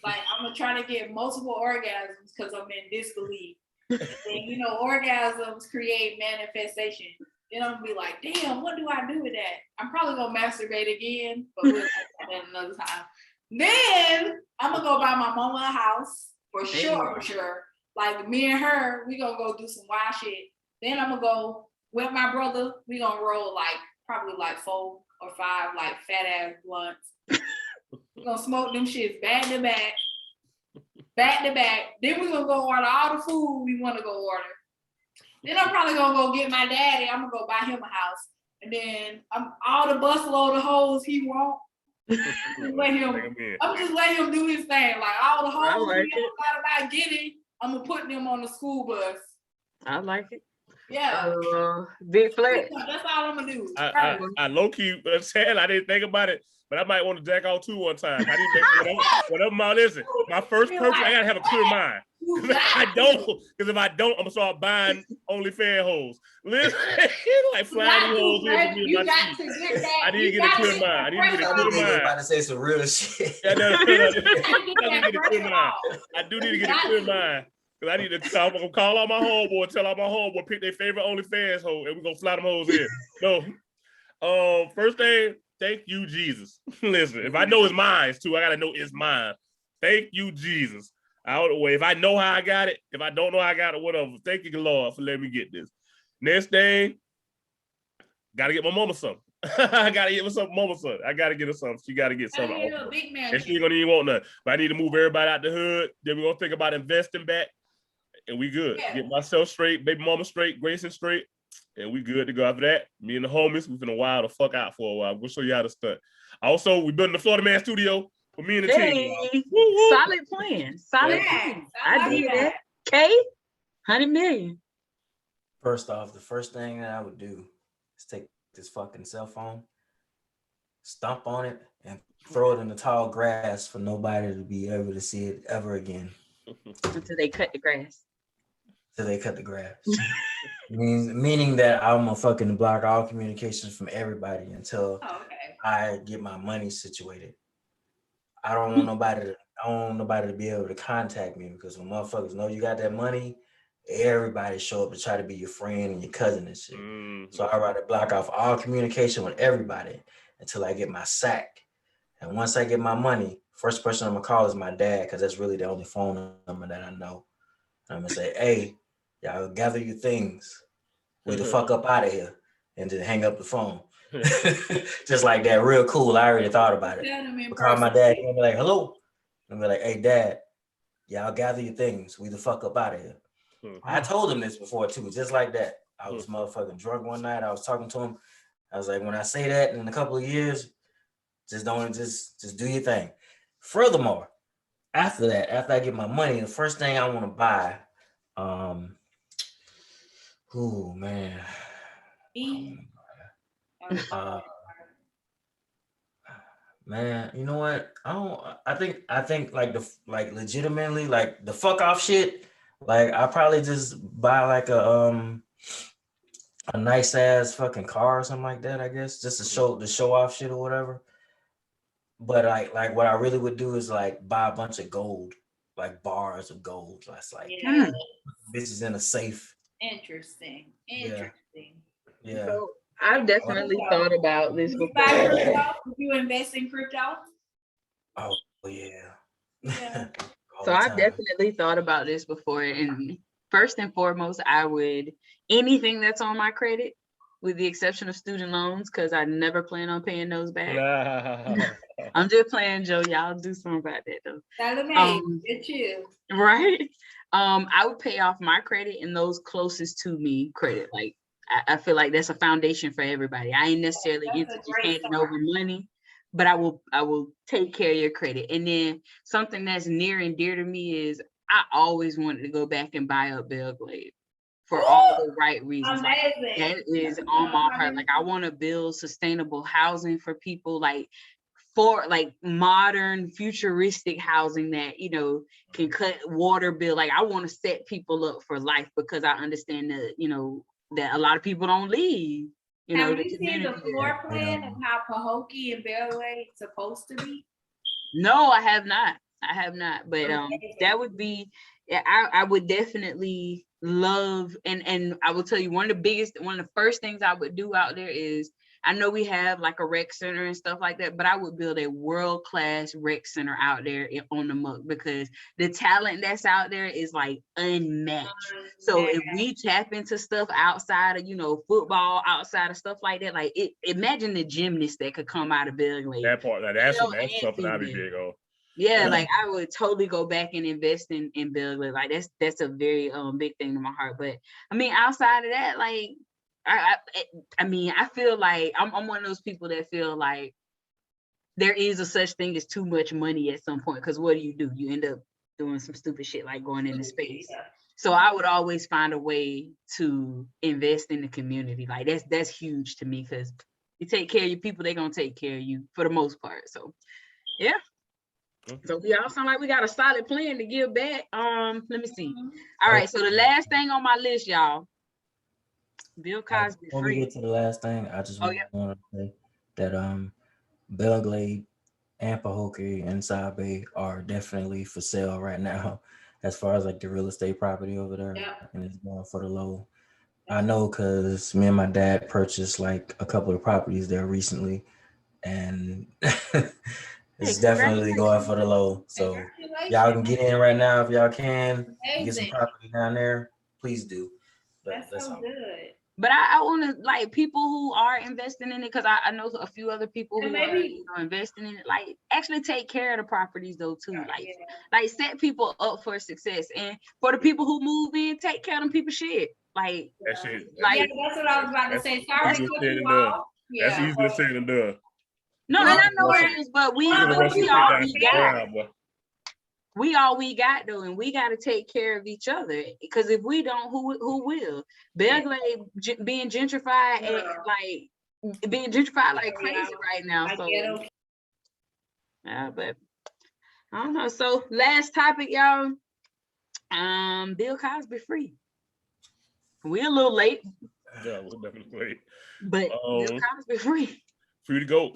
Like I'm gonna try to get multiple orgasms because I'm in disbelief. And orgasms create manifestation. Then I'm gonna be like, damn, what do I do with that? I'm probably gonna masturbate again, but we'll talk about that another time. Then I'm gonna go buy my mama a house for sure. Like me and her, we gonna go do some wild shit. Then I'm gonna go with my brother. We gonna roll probably 4 or 5 fat ass blunts. We gonna smoke them shits back to back. Then we gonna go order all the food we wanna go order. Then I'm probably gonna go get my daddy. I'm gonna go buy him a house. And then all the busload of hoes he want. I'm just let him do his thing. Like all the hoes he thought about getting, I'm gonna put them on the school bus. I like it. Yeah. Big Fletch. That's all I'm gonna do. I low key said I didn't think about it, but I might want to jack off too one time. I didn't whatever amount is it. My first purchase, I gotta have a clear mind. Because if I don't, I'm gonna start buying OnlyFans hoes. Listen, like flying hoes in me in my teeth. I need to get a clear mind. I about to say some real shit. I need to get a clear mind. I do need to get a clear mind. Because I need to I'm gonna call all my homeboy, tell all my homeboy, pick their favorite OnlyFans hoe, and we're gonna fly them hoes in. No. First thing, thank you, Jesus. Listen, if I know it's mine too, I gotta know it's mine. Thank you, Jesus. Out of the way. If I know how I got it, if I don't know how I got it, whatever. Thank you, Lord, for letting me get this. Next thing, gotta get my mama something. I gotta get my mama something. I gotta get her something. She gotta get something. And she ain't gonna even want nothing. But I need to move everybody out the hood. Then we're gonna think about investing back. And we good. Yeah. Get myself straight, baby mama straight, Grayson straight, and we good to go. After that, me and the homies, we finna wild the fuck out for a while. We'll show you how to stunt. Also, we building the Florida Man studio for me and the team. Solid plan. Solid plan. I did that. K, 100 million. First off, the first thing that I would do is take this fucking cell phone, stomp on it, and throw it in the tall grass for nobody to be able to see it ever again. Until they cut the grass. Meaning that I'm gonna fucking block all communications from everybody until I get my money situated. I don't want nobody to be able to contact me, because when motherfuckers know you got that money, everybody show up to try to be your friend and your cousin and shit. So I rather block off all communication with everybody until I get my sack. And once I get my money, first person I'm gonna call is my dad, because that's really the only phone number that I know. I'm gonna say, hey, y'all gather your things. We the fuck up out of here. And then hang up the phone. Just like that, real cool. I already thought about it. I'll call my dad and be like, hello. And be like, hey, dad, y'all gather your things. We the fuck up out of here. I told him this before too, just like that. I was motherfucking drunk one night. I was talking to him. I was like, when I say that in a couple of years, just do your thing. Furthermore, after that, after I get my money, the first thing I want to buy, man, you know what? I think legitimately, like the fuck off shit. Like I probably just buy like a nice ass fucking car or something like that, I guess, just to show off shit or whatever. But like what I really would do is like buy a bunch of gold, like bars of gold. That's like bitches in a safe. Interesting. Yeah. So I've definitely thought about this before. Would you invest in crypto? Oh yeah. So I've definitely thought about this before, and first and foremost, I would anything that's on my credit, with the exception of student loans, because I never plan on paying those back. I'm just playing, Joe. Y'all do something about that though. It's you. Right. I would pay off my credit and those closest to me credit. Like I feel like that's a foundation for everybody. I ain't necessarily into just handing over money, but I will take care of your credit. And then something that's near and dear to me is I always wanted to go back and buy up Belgrade for all the right reasons. Like, that is on my heart. Like I want to build sustainable housing for people, like for like modern futuristic housing that, you know, can cut water bill. Like I want to set people up for life, because I understand that, you know, that a lot of people don't leave. You know, have you seen the floor plan of how Pahokee and Beltway supposed to be? No, I have not. But that would be, I would definitely love, and I will tell you, one of the first things I would do out there is, I know we have like a rec center and stuff like that, but I would build a world-class rec center out there on the muck, because the talent that's out there is like unmatched. So if we tap into stuff outside of, you know, football, outside of stuff like that, like imagine the gymnasts that could come out of Belgrade. That part, that's something I'd be big on. Yeah, like I would totally go back and invest in Belgrade. Like that's a very big thing to my heart. But I mean, outside of that, like I mean, I feel like I'm one of those people that feel like there is a such thing as too much money at some point. Because what do? You end up doing some stupid shit like going into space. So I would always find a way to invest in the community. Like that's huge to me, because you take care of your people, they're gonna take care of you for the most part. So yeah. So we all sound like we got a solid plan to give back. Let me see. All right, so the last thing on my list, y'all. Bill Cosby Before free. we get to the last thing, I just want to say that Belgrade and Pahokee and South Bay are definitely for sale right now, as far as like the real estate property over there, and it's going for the low. I know because me and my dad purchased like a couple of properties there recently, and it's definitely going for the low. So y'all can get in right now if y'all can. Get some property down there, please do. But that's so good. But I want to, like, people who are investing in it, because I know a few other people who are investing in it, like actually take care of the properties though too. Like set people up for success. And for the people who move in, take care of them people's shit. Like that shit. Like that's what I was about to say. Sorry to cut you off. That's easier said than done. No, and I know it is, but we all we got. We all we got though, and we got to take care of each other, because if we don't, who will? Belgrade being gentrified and like crazy right now. So yeah, but I don't know. So last topic, y'all. Bill Cosby free. We're a little late. Yeah, we're definitely late. But Bill Cosby free. Free to go.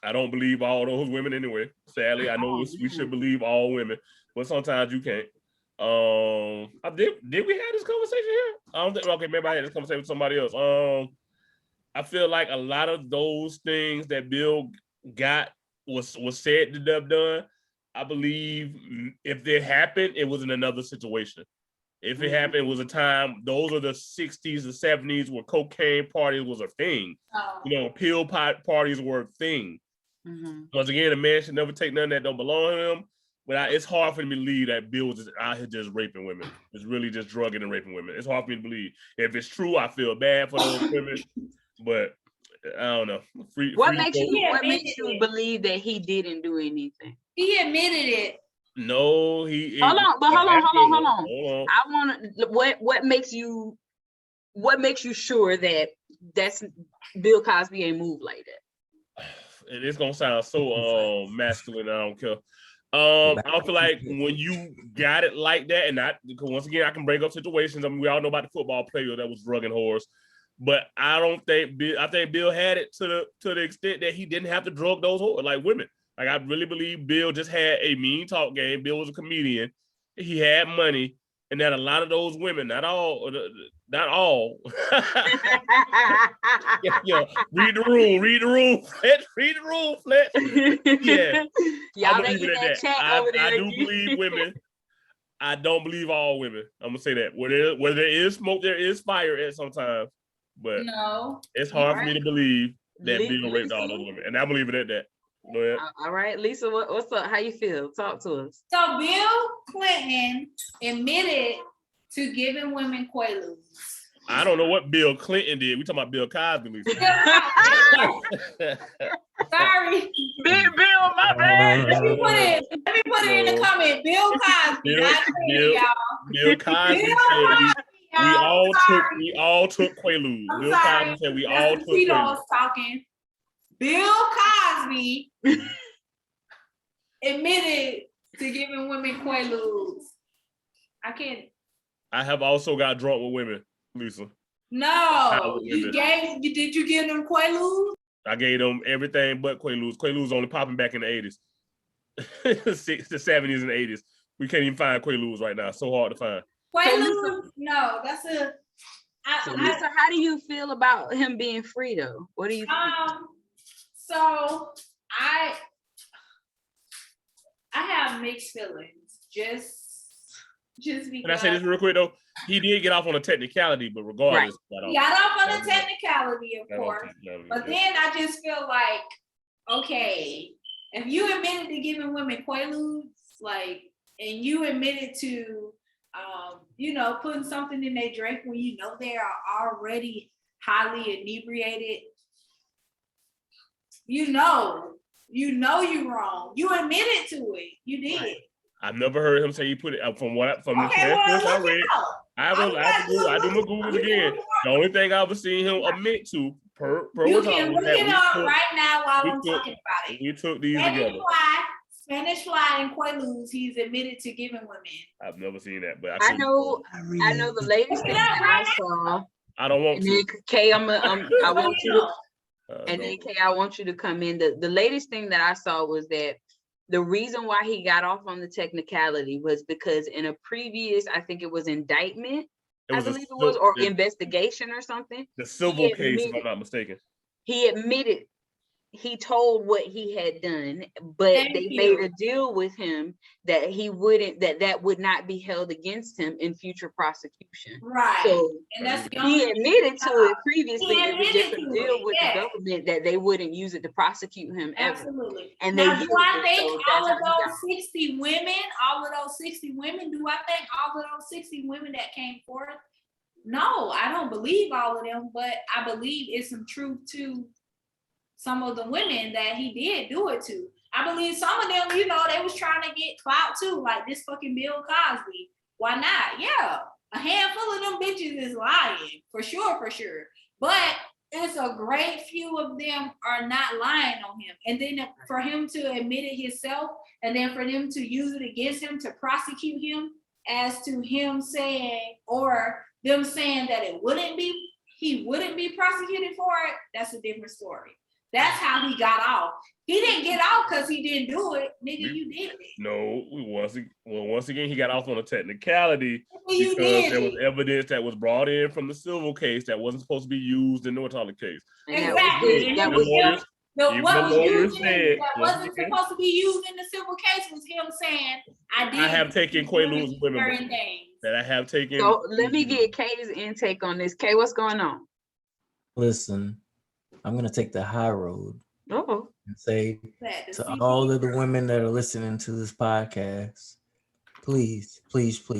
I don't believe all those women anyway. Sadly, I know we should believe all women, but sometimes you can't. Did we have this conversation here? I don't think. Okay, maybe I had this conversation with somebody else. I feel like a lot of those things that Bill got was said to have done. I believe if they happened, it was in another situation. If it happened, it was a time. Those are the 60s and 70s where cocaine parties was a thing. You know, pill parties were a thing. Once again, a man should never take nothing that don't belong to him. But it's hard for me to believe that Bill was just out here just raping women. It's really just drugging and raping women. It's hard for me to believe. If it's true, I feel bad for those women. But I don't know. What makes you believe that he didn't do anything? He admitted it. No, hold on. I want to. What makes you sure that that's Bill Cosby ain't moved like that? And it's gonna sound so masculine. I don't care. I feel like when you got it like that, and not because once again I can bring up situations. I mean, we all know about the football player that was drugging whores, but I don't think I think Bill had it to the extent that he didn't have to drug those whores like women. Like, I really believe Bill just had a mean talk game. Bill was a comedian. He had money, and that a lot of those women, not all. Yeah, read the room, Fletch. Read the room, Fletch. Yeah, y'all making that chat over there. I do believe women. I don't believe all women. I'm gonna say that where there is smoke, there is fire at sometimes. But no, it's hard for me to believe that Bill raped all those women, and I believe it at that. Go ahead. All right, Lisa, what's up? How you feel? Talk to us. So Bill Clinton admitted to giving women Quaaludes. I don't know what Bill Clinton did. We talking about Bill Cosby, Lisa. Sorry. Bill, my bad. Let me put it in the comment. Bill Cosby, not Clinton, y'all. Bill Cosby said we all took Quaaludes. Bill Cosby said we all took Quaaludes. Talking. Bill Cosby admitted to giving women Quaaludes. I have also got drunk with women, Lisa. No, did you give them Quaaludes? I gave them everything but Quaaludes. Quaaludes only popping back in the 80s. the 70s and 80s. We can't even find Quaaludes right now. So hard to find. Quaaludes? No, that's a... Lisa, how do you feel about him being free, though? What do you think? So, I have mixed feelings. Just because... Can I say this real quick, though? He did get off on a technicality, but regardless. Right. He got off on a technicality, of course. But then I just feel like, okay, if you admitted to giving women Quaaludes, like, and you admitted to, putting something in their drink when you know they are already highly inebriated, you know you're wrong. You admitted to it. You did. Right. I've never heard him say he put it up from the transcripts I read. I do my Googles again. The only thing I was seeing him admit to per you can look it up right now while I'm talking about it. We took these together. Spanish Fly and Quaaludes, he's admitted to giving women. I've never seen that, but I know the latest thing that I saw. I don't want to. Kay, I want you to, and then Kay, I want you to come in. The latest thing that I saw was that the reason why he got off on the technicality was because in a previous, I think it was indictment, or investigation or something. The civil case, if I'm not mistaken. He admitted he told what he had done, but they made a deal with him that he wouldn't, that would not be held against him in future prosecution. Right. So he admitted to it previously. It was just a deal with the government that they wouldn't use it to prosecute him ever. Absolutely. And now, do I think all of those 60 women, do I think all of those 60 women that came forth? No, I don't believe all of them, but I believe it's some truth to some of the women that he did do it to. I believe some of them, they was trying to get clout too, like this fucking Bill Cosby. Why not? Yeah, a handful of them bitches is lying, for sure. But it's a great few of them are not lying on him. And then for him to admit it himself, and then for them to use it against him to prosecute him as to him saying, or them saying that he wouldn't be prosecuted for it, that's a different story. That's how he got off. He didn't get off because he didn't do it. Nigga, you did it. No, once again, he got off on a technicality because there was evidence that was brought in from the civil case that wasn't supposed to be used in the Nortali case. Exactly. What wasn't supposed to be used in the civil case was him saying, I have taken Quaaludes women. That I have taken. So let me get Kay's intake on this. Kay, what's going on? Listen, I'm going to take the high road and say to all of the women that are listening to this podcast, please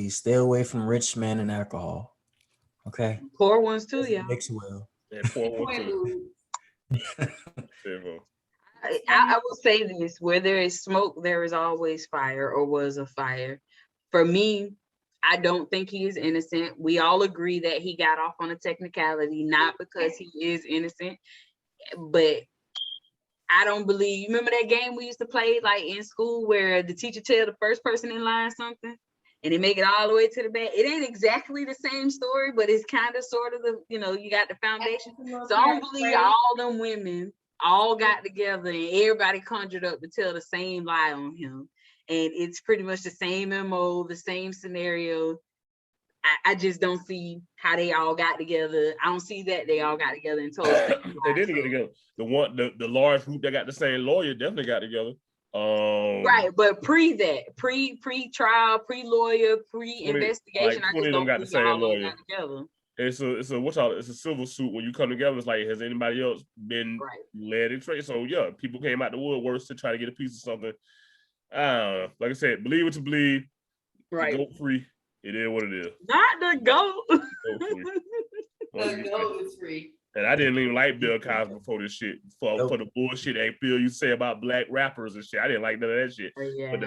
stay away from rich men and alcohol. Okay? Poor ones too, yeah. Mix well. Yeah, poor ones too. I will say this, where there is smoke, there is always fire, or was a fire. For me, I don't think he is innocent. We all agree that he got off on a technicality, not because he is innocent. But I don't believe, remember that game we used to play like in school where the teacher tell the first person in line something and they make it all the way to the back? It ain't exactly the same story, but it's kind of sort of the, you got the foundation. So I don't believe all them women all got together and everybody conjured up to tell the same lie on him. And it's pretty much the same MO, the same scenario. I just don't see how they all got together. I don't see that they all got together and told the same They didn't get together. The large group that got the same lawyer definitely got together. Right, but pre-trial, pre-lawyer, pre-investigation, like 20 I just of them got the same lawyer. Got together. It's a civil suit. When you come together, it's like, has anybody else been led in trade? So yeah, people came out the woodworks to try to get a piece of something. Like I said, believe what you believe. Right. Goat free. It is what it is. Not the goat. The goat is free. And I didn't even like Bill Cosby before this shit, for the bullshit that Bill you say about black rappers and shit. I didn't like none of that shit. Yeah, but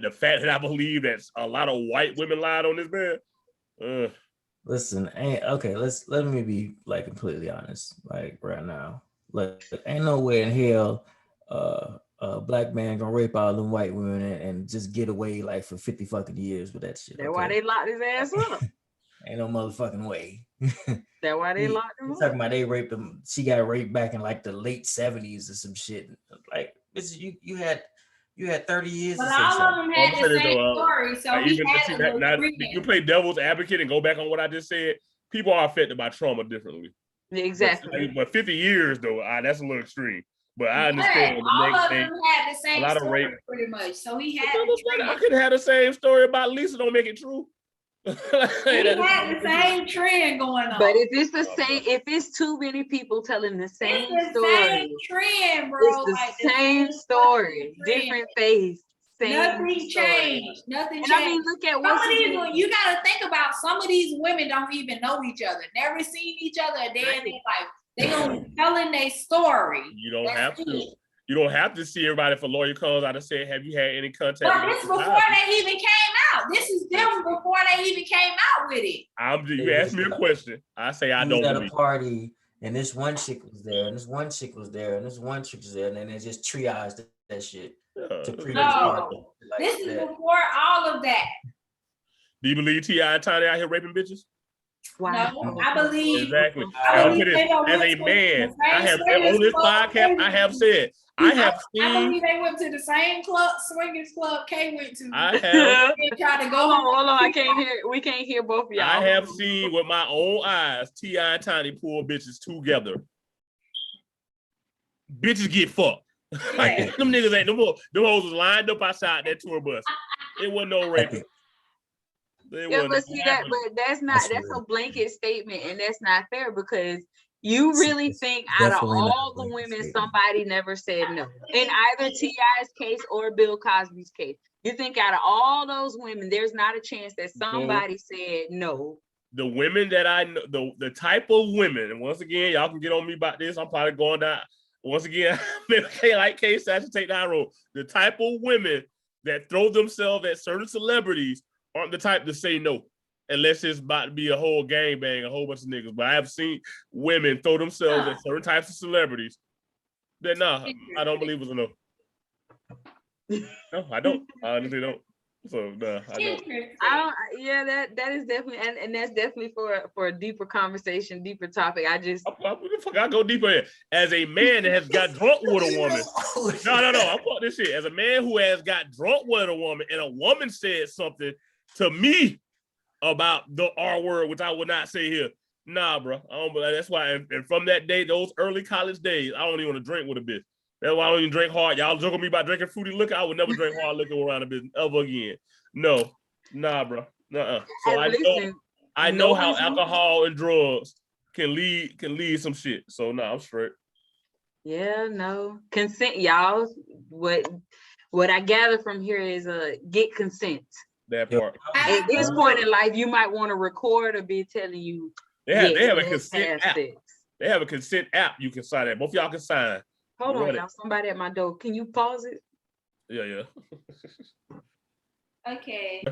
the fact that I believe that a lot of white women lied on this man. Listen, let me be like completely honest, like right now. Like, ain't nowhere in hell a black man gonna rape all them white women and just get away like for 50 fucking years with that shit. That's why they locked his ass up. Ain't no motherfucking way. That's why they locked him up. Talking about they raped him. She got raped back in like the late 70s or some shit. Like, you had 30 years. But all of them had the same story. So you play devil's advocate and go back on what I just said. People are affected by trauma differently. Exactly. But 50 years though, that's a little extreme. But I understand. All of them had the same story pretty much. So he had. I could have the same story about Lisa. Don't make it true. He had the same trend going on. But if it's the same, if it's too many people telling the same story, same trend, bro. It's the same story, different face. Nothing changed. Nothing changed. I mean, look at what you got to think about. Some of these women don't even know each other, never seen each other a day in their life. They gonna be telling their story. You don't have to. You don't have to see everybody if a lawyer comes out and say, "Have you had any contact?" But this before they even came out. This is them before they even came out with it. You asked me a question. I say I don't. At a party, and this one chick was there, and this one chick was there, and this one chick was there, and then they just triaged that shit. No, this is before all of that. Do you believe T.I. and Tiny out here raping bitches? Wow. No, I believe exactly. I believe as a man, I have on this podcast. I have said I believe they went to the same club, swingers club Kay went to. I have. Tried to go hold on. I can't hear. We can't hear both of y'all. I have seen with my own eyes T.I. and Tiny pull bitches together. Bitches get fucked. Like them niggas ain't them hoes was lined up outside that tour bus. It wasn't no raping. But see that, but that's a blanket statement, and that's not fair because you really think out of all the women, somebody never said no. In either T.I.'s case or Bill Cosby's case, you think out of all those women, there's not a chance that somebody said no. The women that I know, the type of women, and once again, y'all can get on me about this. I'm probably going down. Once again, like Case, I should take that road. The type of women that throw themselves at certain celebrities aren't the type to say no, unless it's about to be a whole gangbang, a whole bunch of niggas. But I have seen women throw themselves at certain types of celebrities that I don't believe was a no. No, I don't. I honestly don't. So I don't. Yeah, that is definitely, and that's definitely for a deeper conversation, deeper topic. I go deeper here. As a man that has got drunk with a woman. No. I'm fuck this shit. As a man who has got drunk with a woman, and a woman said something to me about the R word, which I would not say here. Nah, bro. I don't believe. That's why. And from that day, those early college days, I don't even want to drink with a bitch. That's why I don't even drink hard. Y'all joke with me about drinking fruity liquor. I would never drink hard liquor around a bitch ever again. No, nah, bro. So I know how alcohol and drugs can lead some shit. So I'm straight. Yeah, no consent, y'all. What I gather from here is get consent. That part. At this point in life, you might want to record or be telling you. They have a consent app. They have a consent app you can sign that. Both y'all can sign. Hold on, y'all. Somebody at my door. Can you pause it? Yeah. Okay.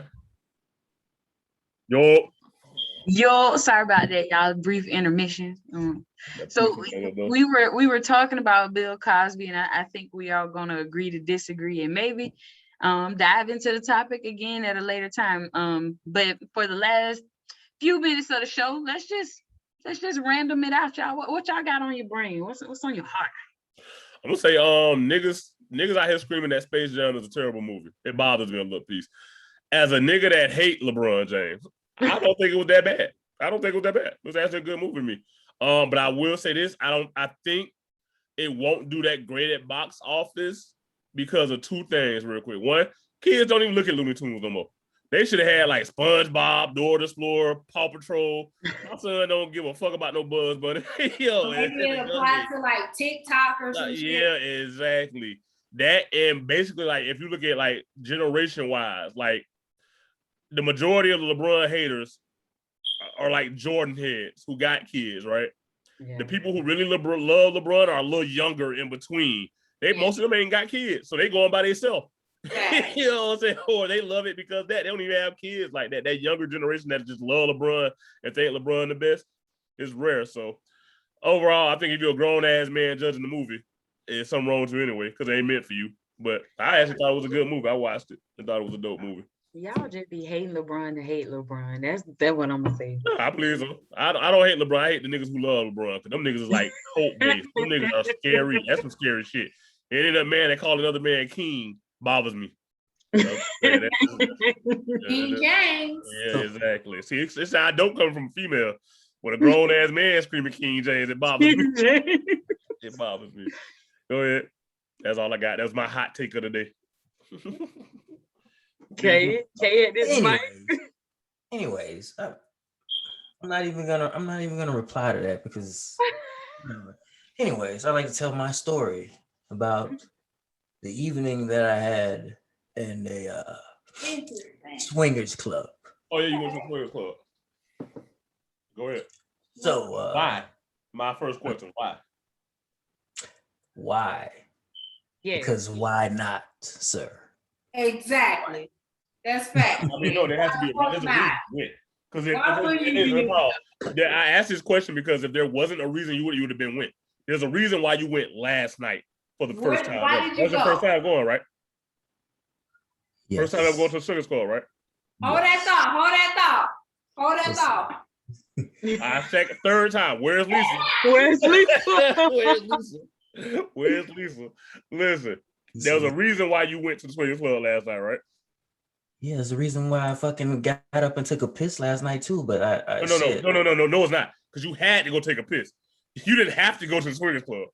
Yo, sorry about that, y'all. Brief intermission. So we were talking about Bill Cosby, and I think we are gonna agree to disagree, and maybe dive into the topic again at a later time. But for the last few minutes of the show, let's just Let's just random it out, y'all. What y'all got on your brain? What's on your heart? I'm gonna say, niggas out here screaming that Space Jam is a terrible movie. It bothers me a little piece. As a nigga that hate LeBron James, I don't think it was that bad. It was actually a good movie to me. But I will say this: I think it won't do that great at box office because of two things, real quick. One, kids don't even look at Looney Tunes no more. They should have had like SpongeBob, Dora the Explorer, Paw Patrol. My son don't give a fuck about no Buzz Bunny. Yo, maybe it applies to like TikTok or some shit. Yeah, exactly. That, and basically, like, if you look at like generation wise, like the majority of the LeBron haters are like Jordan heads who got kids, right? Yeah. The people who really love LeBron are a little younger in between. Most of them ain't got kids, so they going by themselves. You know what I'm saying? Or they love it because they don't even have kids like that. That younger generation that just love LeBron and think LeBron the best is rare. So overall, I think if you're a grown ass man judging the movie, it's something wrong with you anyway because it ain't meant for you. But I actually thought it was a good movie. I watched it and thought it was a dope movie. Y'all just be hating LeBron to hate LeBron. That's what I'm gonna say. I believe so. I don't hate LeBron. I hate the niggas who love LeBron because them niggas is like cult based. Them niggas are scary. That's some scary shit. And then that man that called another man king bothers me. You know, King James. Yeah, exactly. See, it's I don't come from a female. When a grown ass man screaming King James, it bothers me. It bothers me. Go ahead. That's all I got. That was my hot take of the day. Okay, at this point. Anyways, I'm not even gonna reply to that because. Anyways, I like to tell my story about the evening that I had in a swingers club. Oh yeah, you went to a swingers club. Go ahead. So why? My first question: why? Why? Yeah. Because why not, sir? Exactly. That's fact. I mean, no, there has to be a reason. Because I asked this question because if there wasn't a reason, you would have been went. There's a reason why you went last night for the first time. Why did you go? That's the first time going, right? Yes. First time ever going to a swingers club, right? Hold that thought. I checked third time. Where's Lisa? Where's Lisa? Listen, there was a reason why you went to the swingers club last night, right? Yeah, there's a reason why I fucking got up and took a piss last night too. But I no, it's not. Because you had to go take a piss. You didn't have to go to the swingers club.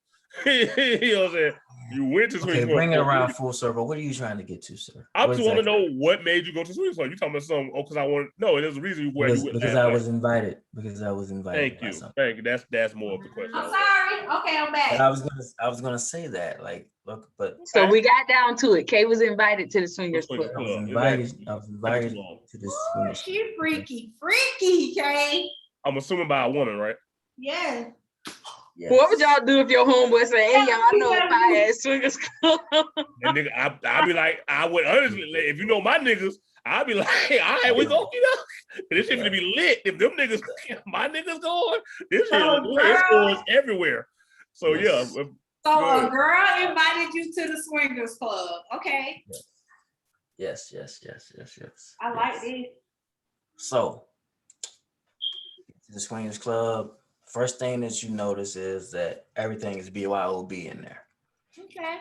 You know what I'm saying? You went to swingers club. Bring it around full circle. What are you trying to get to, sir? I just want to know what made you go to swingers club. You talking about something? Oh, because I want. No, there's a reason you went. Because I was invited. Thank you. That's more of the question. I'm sorry. Okay, I'm back. But I was gonna say that, like, look, but so we got down to it. Kay was invited to the swingers club. I was invited to this. Oh, she freaky, Kay. I'm assuming by a woman, right? Yeah. Yes. What would y'all do if your homeboy say, "Hey, y'all, I know if I had swingers club"? And nigga, I'd be like, I would honestly, if you know my niggas, I'd be like, all right, we go, this shit gonna be lit. If them niggas, my niggas going, this shit scores everywhere. So yeah. So a girl invited you to the swingers club. Okay. Yes. I like this. So the swingers club. First thing that you notice is that everything is BYOB in there. Okay.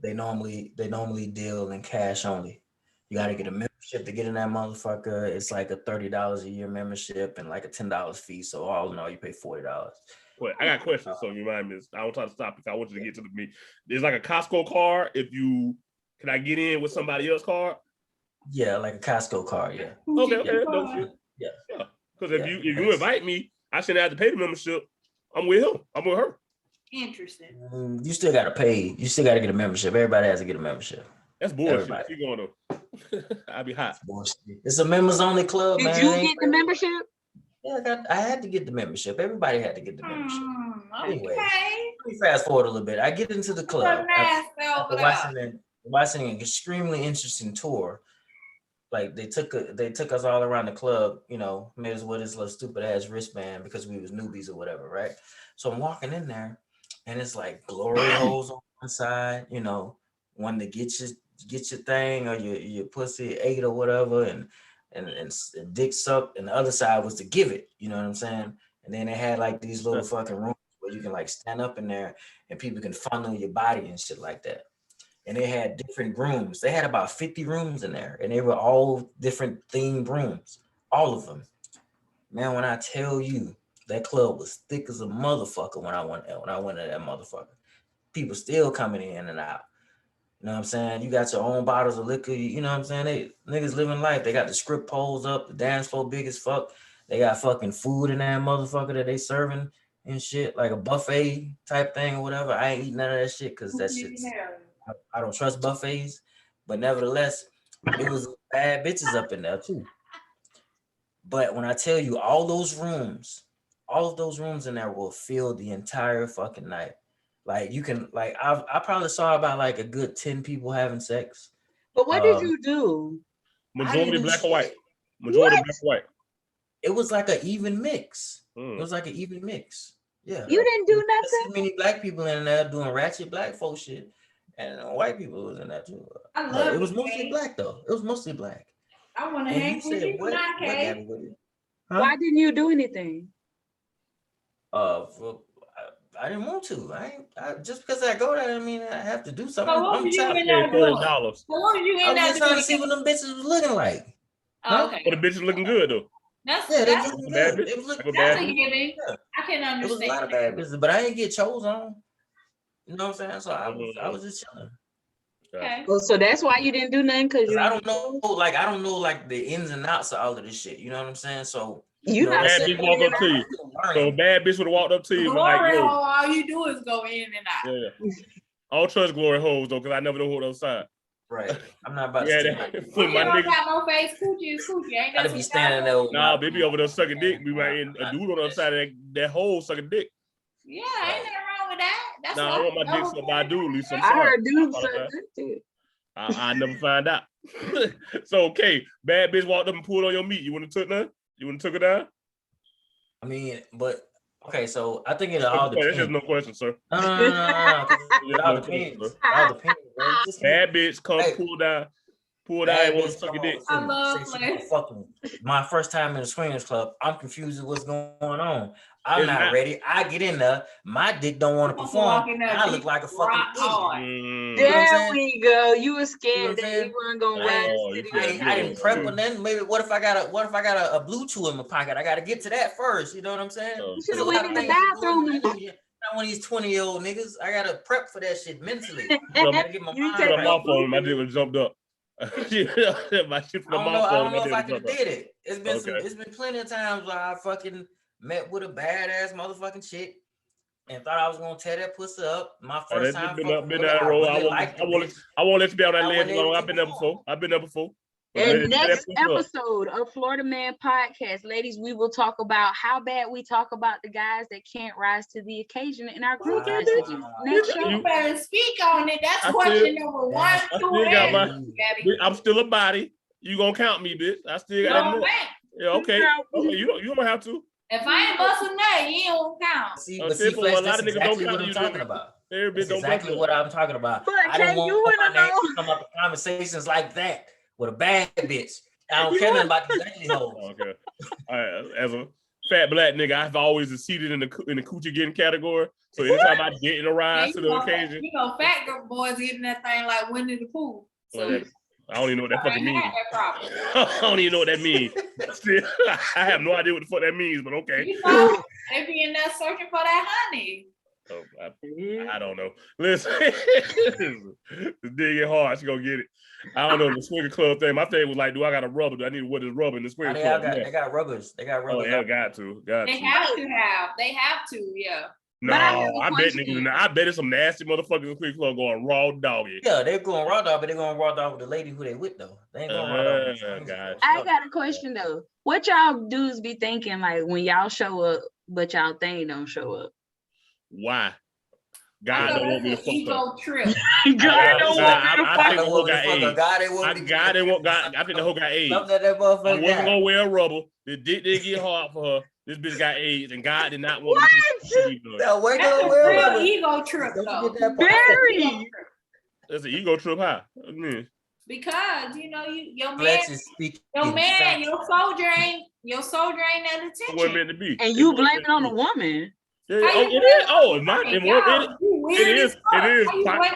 They normally deal in cash only. You got to get a membership to get in that motherfucker. It's like a $30 a year membership and like a $10 fee. So all in all, you pay $40. Wait, I got questions. So you mind me? I won't try to stop because I want you to get to the meat. There's like a Costco card. Can I get in with somebody else's card? Yeah, like a Costco card. Yeah. Okay. No shit. Yeah. Because if you invite me, I shouldn't have to pay the membership. I'm with him. I'm with her. Interesting. You still got to pay. You still got to get a membership. Everybody has to get a membership. That's bullshit. Keep going though. I'll be hot. It's a members only club, Did man. Did you get the membership? Yeah, I had to get the membership. Everybody had to get the membership. Okay. Anyway, let me fast forward a little bit. I get into the club. After watching an extremely interesting tour. Like they took us all around the club, made us wear this little stupid ass wristband because we was newbies or whatever, right? So I'm walking in there, and it's like glory holes on one side, one to get your thing or your pussy ate or whatever, and dick sucked, and the other side was to give it. You know what I'm saying? And then they had like these little fucking rooms where you can like stand up in there and people can funnel your body and shit like that. And they had different rooms. They had about 50 rooms in there, and they were all different themed rooms, all of them. Man, when I tell you that club was thick as a motherfucker when I went to that motherfucker. People still coming in and out. You know what I'm saying? You got your own bottles of liquor. You know what I'm saying? They niggas living life. They got the script poles up, the dance floor big as fuck. They got fucking food in that motherfucker that they serving and shit, like a buffet type thing or whatever. I ain't eating none of that shit because that shit's... I don't trust buffets, but nevertheless, it was bad bitches up in there too. But when I tell you all of those rooms in there will fill the entire fucking night. Like you can, like I probably saw about like a good 10 people having sex. But what did you do? Majority black or white. Majority black or white. It was like an even mix. It was like an even mix. Yeah. You didn't do nothing. There's many black people in there doing ratchet black folk shit. And white people was in that too. It was mostly black though. It was mostly black. I want to hang with you tonight, Why didn't you do anything? I didn't want to. I just because I go there, I mean I have to do something. So what was you in there doing? I was just trying to see what them bitches was looking like. Okay. But the bitches looking good though. That's good. That's a giving. I can understand. It was a lot of bad business, but I didn't get chose on. You know what I'm saying? So I was just chilling. Okay. Well, so that's why you didn't do nothing because I don't know like the ins and outs of all of this shit. You know what I'm saying? So you know, bad bitch walk up to you. So a bad bitch would have walked up to you. Glory hole, all you do is go in and out. Yeah. I don't trust glory holes though, because I never know who those side. Right. I'm not about to put my nigga. Got no face, coochie is coochie. Ain't gotta be standing there. Nah, they be over there sucking dick. We might in a dude on the other side of that hole sucking dick. Yeah, ain't nothing wrong with that. That's I want my dick sucked by a dude, Lisa. I heard dudes suck dick. I never find out. So okay, bad bitch walked up and pulled on your meat. You wouldn't have took nothing? You wouldn't have took it down? I mean, but okay, so I think it all depends. That's just no question, sir. No. It all depends. Bad bitch come pull down and want to suck your dick. I love fucking my first time in the swingers club. I'm confused with what's going on. I'm not ready. I get in there. My dick don't want to perform. I look like a fucking idiot. There we go. You were scared that you weren't gonna ride. I didn't prep, and then maybe what if I got a Bluetooth in my pocket? I got to get to that first. You know what I'm saying? You should have went in the bathroom. Not one of these 20-year-old niggas. I got to prep for that shit mentally. I gotta get my mind right. My dick was jumped up. My shit from the mouth. I don't know if I could have did it. It's been plenty of times where I fucking met with a badass motherfucking chick and thought I was gonna tear that pussy up. My first time. Been that road. I won't let you be on that ledge long. I've been there before. And next episode of Florida Man Podcast, ladies, we will talk about how bad we talk about the guys that can't rise to the occasion in our group messages. Next show. You better speak on it. That's question number 1, 2, I'm still a body. You gonna count me, bitch? I still got that. Yeah, okay. You don't have to. If I ain't busting that, you don't count. See, Fletch, that's exactly what I'm talking about. That's exactly what I'm talking about. I don't want my name to come up in conversations like that with a bad bitch. I don't care nothing about these ugly hoes. Okay. All right. As a fat black nigga, I've always succeeded in the coochie getting category. So anytime I get in a ride to the occasion. You know, fat girl boys eating that thing like Winnie the Pooh. So I don't even know what that fucking means. I don't even know what that means. Still, I have no idea what the fuck that means, but okay. You know, they be in there searching for that honey. Oh, I don't know. Listen, it's digging hard. She gonna get it. I don't know the swinger club thing. My thing was like, do I got a rubber? Do I need to wear this rubber in the swinger club? They got rubbers. They got rubbers. Oh, yeah, got to. They have to, yeah. No, I bet it's some nasty motherfuckers in the Quick Club going raw doggy. Yeah, they're going raw dog, but they're going raw dog with the lady who they with though. They ain't going raw dog. I got a question though. What y'all dudes be thinking like when y'all show up, but y'all thing don't show up? Why? God don't want me to fuck up. God don't want me to fuck up. I think the whole got AIDS. I think the whole got AIDS. I wasn't gonna wear a rubber. The dick didn't get hard for her. This bitch got AIDS, and God did not want me to. That's a real ego trip, though. Very. That's an ego trip, huh? Because you know your man, your soldier Your soldier ain't that attention. What meant to be. And you blame it on the woman. Yeah, oh, it is. Oh, it is.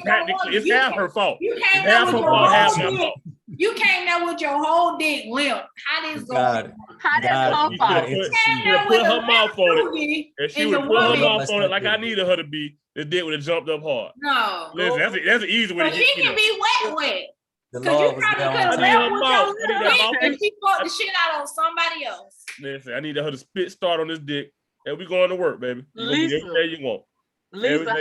Practically, it's half her fault. You came there with your whole dick. You came there with your whole dick limp. How this going? How that's her fault? She would have put her mouth on it. And she would have put her mouth on it like I needed her to be. The dick would have jumped up hard. No. Listen, that's an easy way to get. She can be wet. Because you probably could have left with your dick and she fucked the shit out on somebody else. Listen, I need her to spit start on this dick. And we going to work, baby. You Lisa, everything you want. Lisa,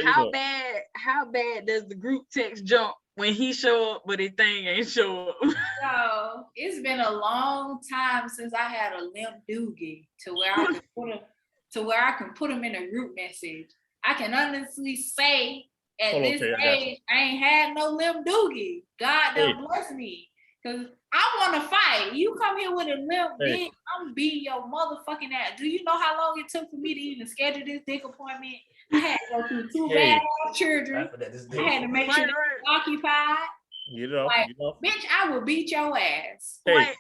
how bad does the group text jump when he show up, but his thing ain't show up? So it's been a long time since I had a limp doogie to where I can put him in a group message. I can honestly say at this age, I ain't had no limp doogie. God done bless me. Because I want to fight. You come here with a limp dick, I'm beating your motherfucking ass. Do you know how long it took for me to even schedule this dick appointment? I had to go through 2 bad children. I had to make sure they're occupied. Bitch, I will beat your ass. Hey,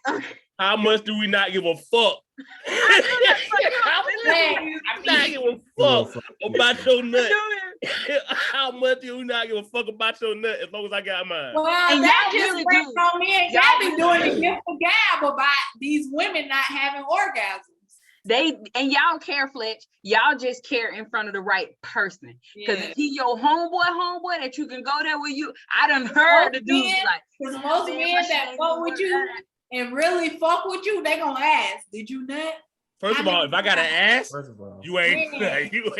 how much do we not give a fuck? How about your nut? How much do we not give a fuck about your nut as long as I got mine? Well, and that just brings on me and y'all be doing the gift of gab about these women not having orgasms. Y'all care, Fletch. Y'all just care in front of the right person. Because if he your homeboy that you can go there with you, I done heard the dudes like. Because most men that fuck with you and really fuck with you, they gonna ask, did you nut? First of all, if I got an ass, you ain't do it. You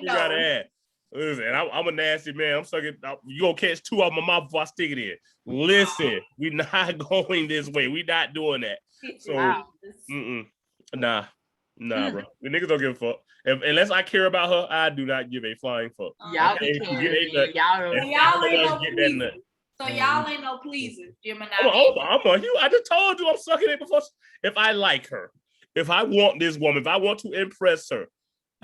got an ass. Listen, I'm a nasty man. I'm sucking. You gonna catch 2 out of my mouth before I stick it in. Listen, we not going this way. We not doing that. So, nah, bro. The niggas don't give a fuck. Unless I care about her, I do not give a flying fuck. Y'all ain't no So y'all ain't no pleasers, Gemini. I just told you I'm sucking it before. If I like her, if I want this woman, if I want to impress her,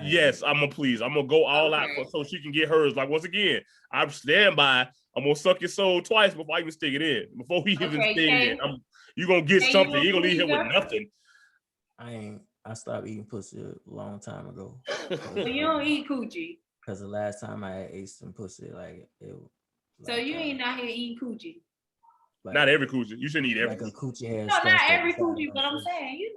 yes, I'm gonna please. I'm gonna go all out so she can get hers. Like once again, I stand by. I'm gonna suck your soul twice before I even stick it in. Before we even stick it in, you gonna get something. You gonna leave here with nothing. I stopped eating pussy a long time ago. So you don't eat coochie? Because the last time I ate some pussy, so you ain't out here eating coochie? Like, not every coochie. You shouldn't eat every. Like a coochie has. No, not every coochie, but I'm saying, you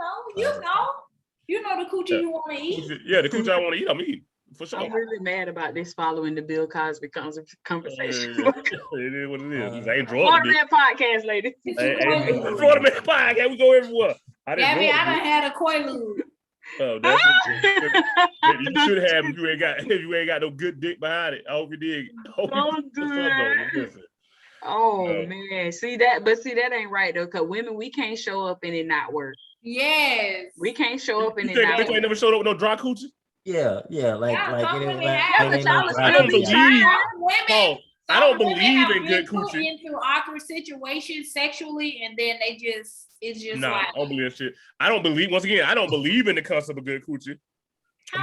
know the coochie you want to eat. Yeah, the coochie I want to eat, I'm eating for sure. I'm really mad about this following the Bill Cosby conversation. It is what it is. I ain't drunk. Florida Man podcast, ladies. Florida Man podcast. We go everywhere. I done had a Quaalude. Oh, that's you should have if you ain't got no good dick behind it. I hope you did. Don't do that. Man, see that ain't right though. Cause women, we can't show up and it not work. Yes, we can't show up and it not work. You ain't never showed up with no dry coochie. Yeah, like I don't believe in good coochie. Into awkward situations sexually, and then it's just like I don't believe that shit. I don't believe in the concept of good coochie.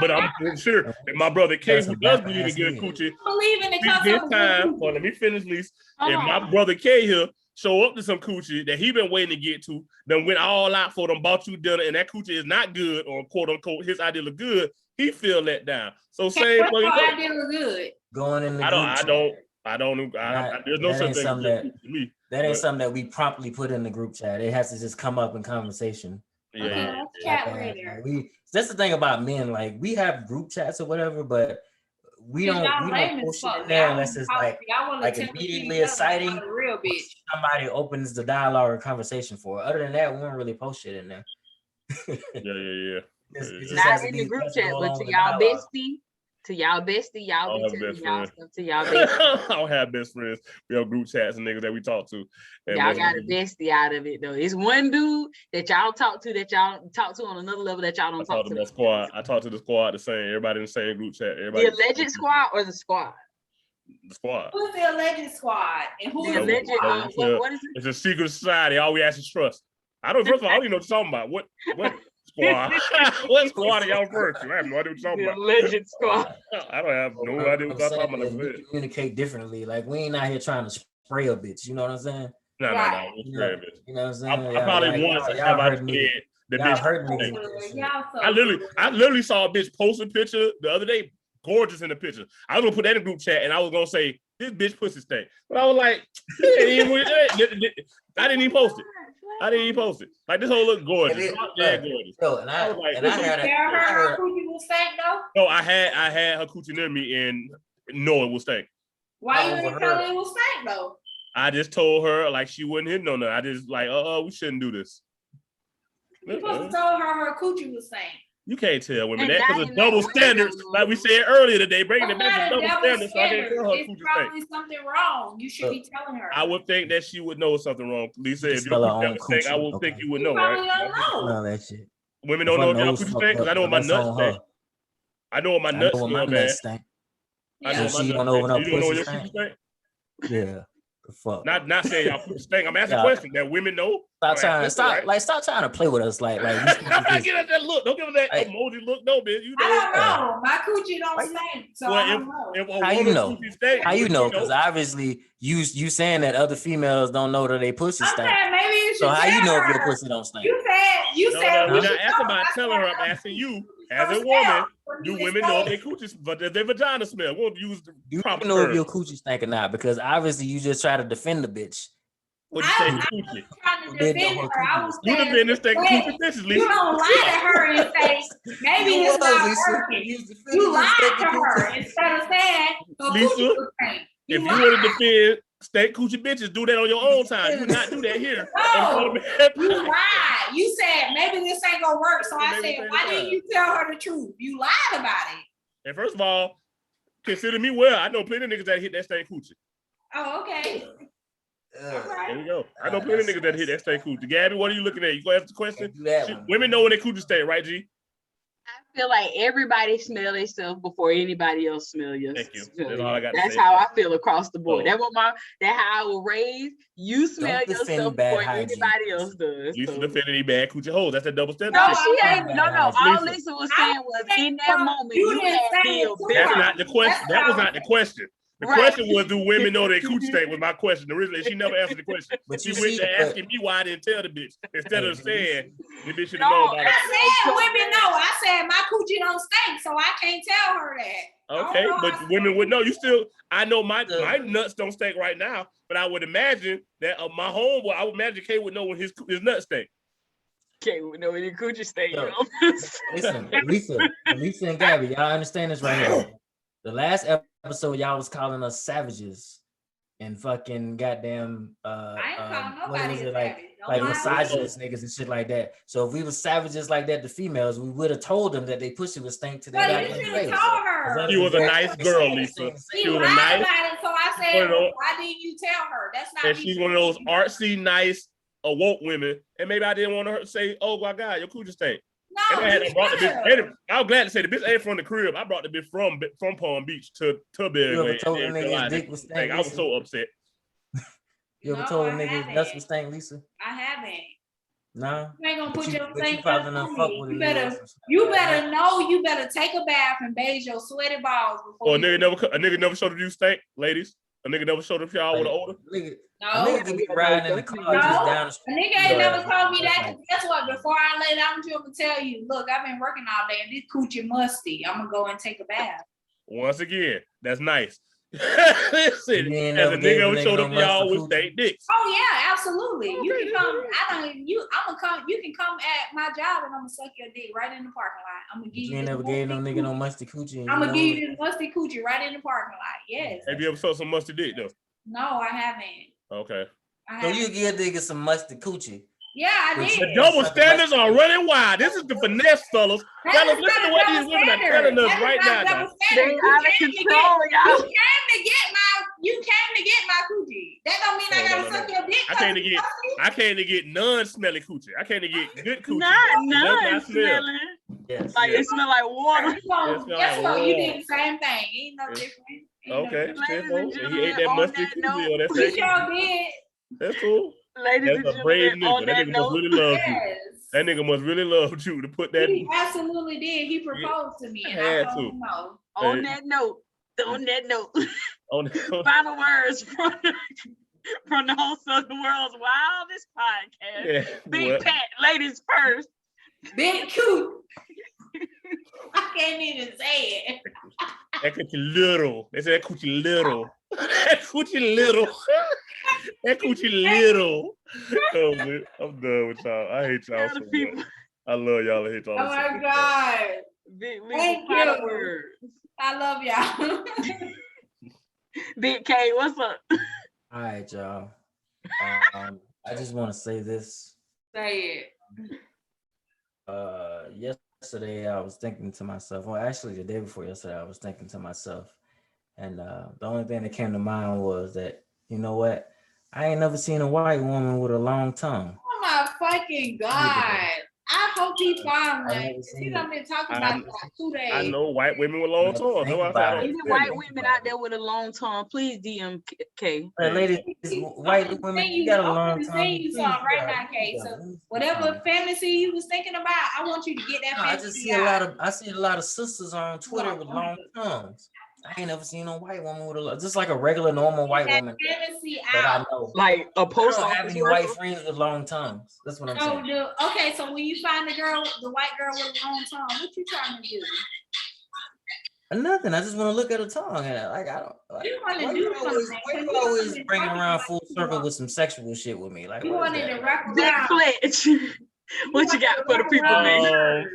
But I'm sure that my brother K, who does believe in good coochie, believe in the concept of good coochie. Well, let me finish, Lisa. If my brother K here show up to some coochie that he been waiting to get to, then went all out for them, bought you dinner, and that coochie is not good, or quote unquote his idea of good, he feel let down. So same fucking thing. Idea of good. Going in the there's no such thing to me. That ain't something that we promptly put in the group chat. It has to just come up in conversation. That's the thing about men. Like we have group chats or whatever, but we don't push it in there unless it's like immediately exciting. Real bitch. Somebody opens the dialogue or conversation for. Other than that, we don't really post shit in there. Yeah. Not in the group chat, but to y'all bestie. To y'all bestie, y'all be telling y'all stuff to y'all bestie. I don't have best friends. We have group chats and niggas that we talk to. Y'all got a bestie out of it though. It's one dude that y'all talk to on another level that y'all don't talk to. I talk to the squad the same. Everybody in the same group chat. The alleged squad or the squad? The squad. Who's the alleged squad? And who the alleged? What is it? It's a secret society. All we ask is trust. First of all, I don't even know what you're talking about. What squad? What squad are y'all referring to? I have no idea what you're talking about. Alleged squad. I don't have no idea what you're talking about. We communicate differently. Like we ain't out here trying to spray a bitch. You know what I'm saying? No. You know what I'm saying? I probably once have I said the bitch hurt me. I literally saw a bitch post a picture the other day, gorgeous in the picture. I was gonna put that in a group chat and I was gonna say this bitch pussy stink, but I was like, I didn't even post it. Like this whole look gorgeous. Gorgeous. Yo, and I was like, I heard her coochie will stink though. No, I had her coochie near me and no, it will stink. Why you didn't tell her it will stink though? I just told her like she wouldn't hit on her. I just like, we shouldn't do this. You supposed to tell her coochie was stink. You can't tell women that because it's double standards. Like we said earlier today, bringing it back to double standards. So I can't tell her it's probably something wrong. You should be telling her. I would think that she would know something wrong. Lisa, if your coochie stink, I would think you would know, right? Don't know that shit. Women don't know if your coochie stink because I know what my nuts stink. I know what my nuts stink. I know she don't know when her pussy stink. Yeah. Fuck. Not saying y'all pussy stink. I'm asking a question that women know. Stop trying to play with us. Like give us that look. Don't give us that emoji look. No, bitch. You know. I don't know. My coochie don't stink. So I don't know. How you know? How you know? Because obviously you saying that other females don't know that they pussy stink. Maybe you should. So how you know if your pussy don't stink? You said. We're not asking about telling her. I'm asking you as a woman. Do women know if their coochie, but their vagina smell? Won't use the proper term. You know if your coochie stink or not? Because obviously you just try to defend the bitch. What you say, coochie? You defend this thing, coochie bitches, Lisa. You don't lie to her and say maybe it's not working. You lied to her instead of saying Lisa. If you want to defend steak coochie bitches, do that on your own time. You do not do that here. No, you lied. You said maybe this ain't gonna work. So I said, why didn't you tell her the truth? You lied about it. And first of all, consider me well. I know plenty of niggas that hit that steak coochie. Oh, okay. There you go. I know plenty of niggas that hit that steak coochie. Gabby, what are you looking at? You gonna ask the question? Women know when they coochie stink, right, G? I feel like everybody smell themselves before anybody else smell you. Thank you. That's all I got to say. That's how I feel across the board. That's how I was raised. You smell yourself before anybody else does. Lisa defending any bad coochie hoes. That's a double standard. No, she ain't. No. All Lisa was saying was in that moment you had feel. That's not the question. That was not the question. The question was, do women know their coochie stink? Was my question. Originally, she never answered the question. But she went to asking me why I didn't tell the bitch instead of saying the bitch should have known about it. I said women know. I said my coochie don't stink, so I can't tell her that. Okay, but women would know. I know my nuts don't stink right now, but I would imagine that my homeboy, I would imagine Kay would know when his nuts stink. Kay would know when your coochie stink. Listen, Lisa and Gabby, y'all understand this right here. The last episode, y'all was calling us savages and fucking goddamn what is it like misogynist niggas and shit like that. So if we were savages like that to females, we would have told them that they pussy would stink to their goddamn face. Her. She was a nice girl, Lisa. She was nice. So I said, why didn't you tell her? That's not. And she's one of those artsy, nice, awoke women. And maybe I didn't want her to say, "Oh my God, your coochie stink." No, I was glad to say the bitch ain't from the crib. I brought the bitch from Palm Beach to Tubby. I was so upset. You ever told a nigga nuts was stink, Lisa? I haven't. No. You ain't gonna put your thing on me. You better know. You better take a bath and bathe your sweaty balls before. A nigga never showed you stink, ladies. A nigga never showed up y'all with an older. No, a nigga be riding in the car just down the street. A nigga ain't never told me that. Guess what? Before I lay down with you, I'm gonna tell you. Look, I've been working all day and this coochie musty. I'm gonna go and take a bath. Once again, that's nice. Listen, as a nigga ever showed up y'all with stank dicks. Oh yeah, absolutely. You can come. You can come at my job and I'm gonna suck your dick right in the parking lot. I'm gonna give you. You ain't never gave no nigga no musty coochie. I'm gonna give you this musty coochie right in the parking lot. Yes. Have you ever sucked some musty dick though? No, I haven't. Okay. So you give nigga some musty coochie. Yeah, I did. The double standards are running wild. This is the finesse, fellas. Fellas, listen to what these women are telling us right now. They're out of control, y'all. You came to get my coochie. That don't mean I gotta suck your dick. I came to get non-smelly coochie. I came to get good coochie. Not smelling. Yes. Like it smell like water. Guess what? You did the same thing. Ain't no different. Okay. He ate that musty coochie on that thing. He sure did. That's cool. Ladies That's a brave nigga. That nigga must really love you. That nigga must really love you to put that. He absolutely did. He proposed to me, and I told him no. On that note. Final words from from the host of the world's wildest podcast. Yeah, Big Pat, ladies first. Big cute. I can't even say it. That coochie little. They say that coochie little. That coochie little. That coochie little. Oh, man, I'm done with y'all. I hate y'all so much. I love y'all. I hate y'all. Oh my God. Thank you. I love y'all. Big K, what's up? All right, y'all. I just want to say this. Say it. Yesterday, I was thinking to myself, well, actually, the day before yesterday, I was thinking to myself, and the only thing that came to mind was that, you know what? I ain't never seen a white woman with a long tongue. Oh my fucking God. I hope he found one. He done been talking about that for 2 days. I know white women with long tongues. Any white women out there with a long tongue, please DM K. Ladies, white women, you got a long tongue. You saw right now, K. So whatever fantasy you was thinking about, I want you to get that fantasy. I see a lot of sisters on Twitter with long tongues. I ain't never seen a white woman with just like a regular normal white woman. Fantasy that I know. Like a post office. I don't have any white friends with long tongues. That's what I'm saying. Okay, so when you find the white girl with a long tongue, what you trying to do? Nothing. I just want to look at her tongue. And like I don't. Like, you want to do something. You always bring it around full circle with some sexual shit with me. Like you wanted to wrap Big Fletch. What you got for the people, man?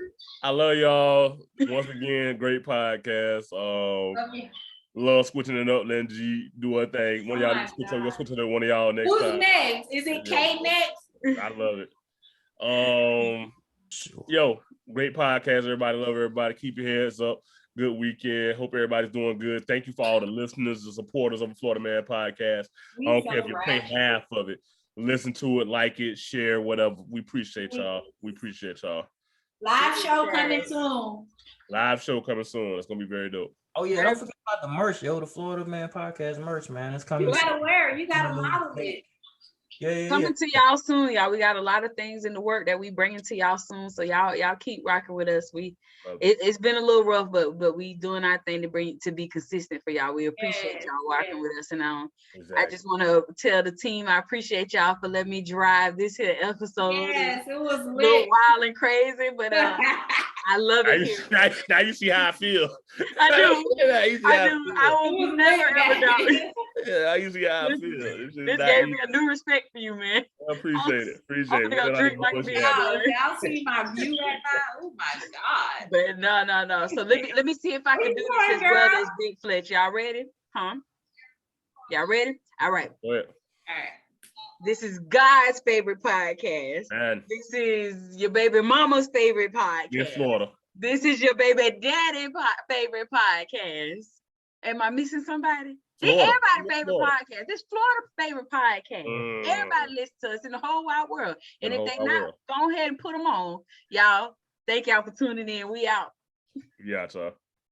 I love y'all. Once again, great podcast. Love switching it up, letting G do her thing. One of y'all switch to one of y'all next time. Who's next? Is it K next? I love it. Yo, great podcast, everybody. Love everybody. Keep your heads up. Good weekend. Hope everybody's doing good. Thank you for all the listeners, the supporters of the Florida Man podcast. I don't care if you pay half of it. Listen to it, like it, share, whatever. We appreciate y'all. Live show coming soon. It's gonna be very dope. Oh yeah, don't forget about the merch, yo. The Florida Man podcast merch, man. It's coming. You gotta wear it. You gotta model it. Yeah. Coming to y'all soon, y'all. We got a lot of things in the work that we bringing to y'all soon. So y'all keep rocking with us. It's been a little rough, but we doing our thing to be consistent for y'all. We appreciate y'all rocking with us. And exactly. I just want to tell the team I appreciate y'all for letting me drive this here episode. Yes, it was a little wild and crazy, but I love it. Now you see how I feel. I do. I will never ever doubt. Yeah, I usually how I feel. This gave me a new respect for you, man. I appreciate it. I'm gonna drink like a bitch. I'll see my view right now. Oh my God. But no. So let me see if I can do this as well as Big Fletch. Y'all ready? Huh? Y'all ready? All right. Go ahead. All right. This is God's favorite podcast. Man. This is your baby mama's favorite podcast. In Florida. This is your baby daddy favorite podcast. Am I missing somebody? Everybody's favorite podcast. This Florida favorite podcast. Everybody listens to us in the whole wide world. And if they not, go ahead and put them on. Y'all, thank y'all for tuning in. We out. Yeah, y'all.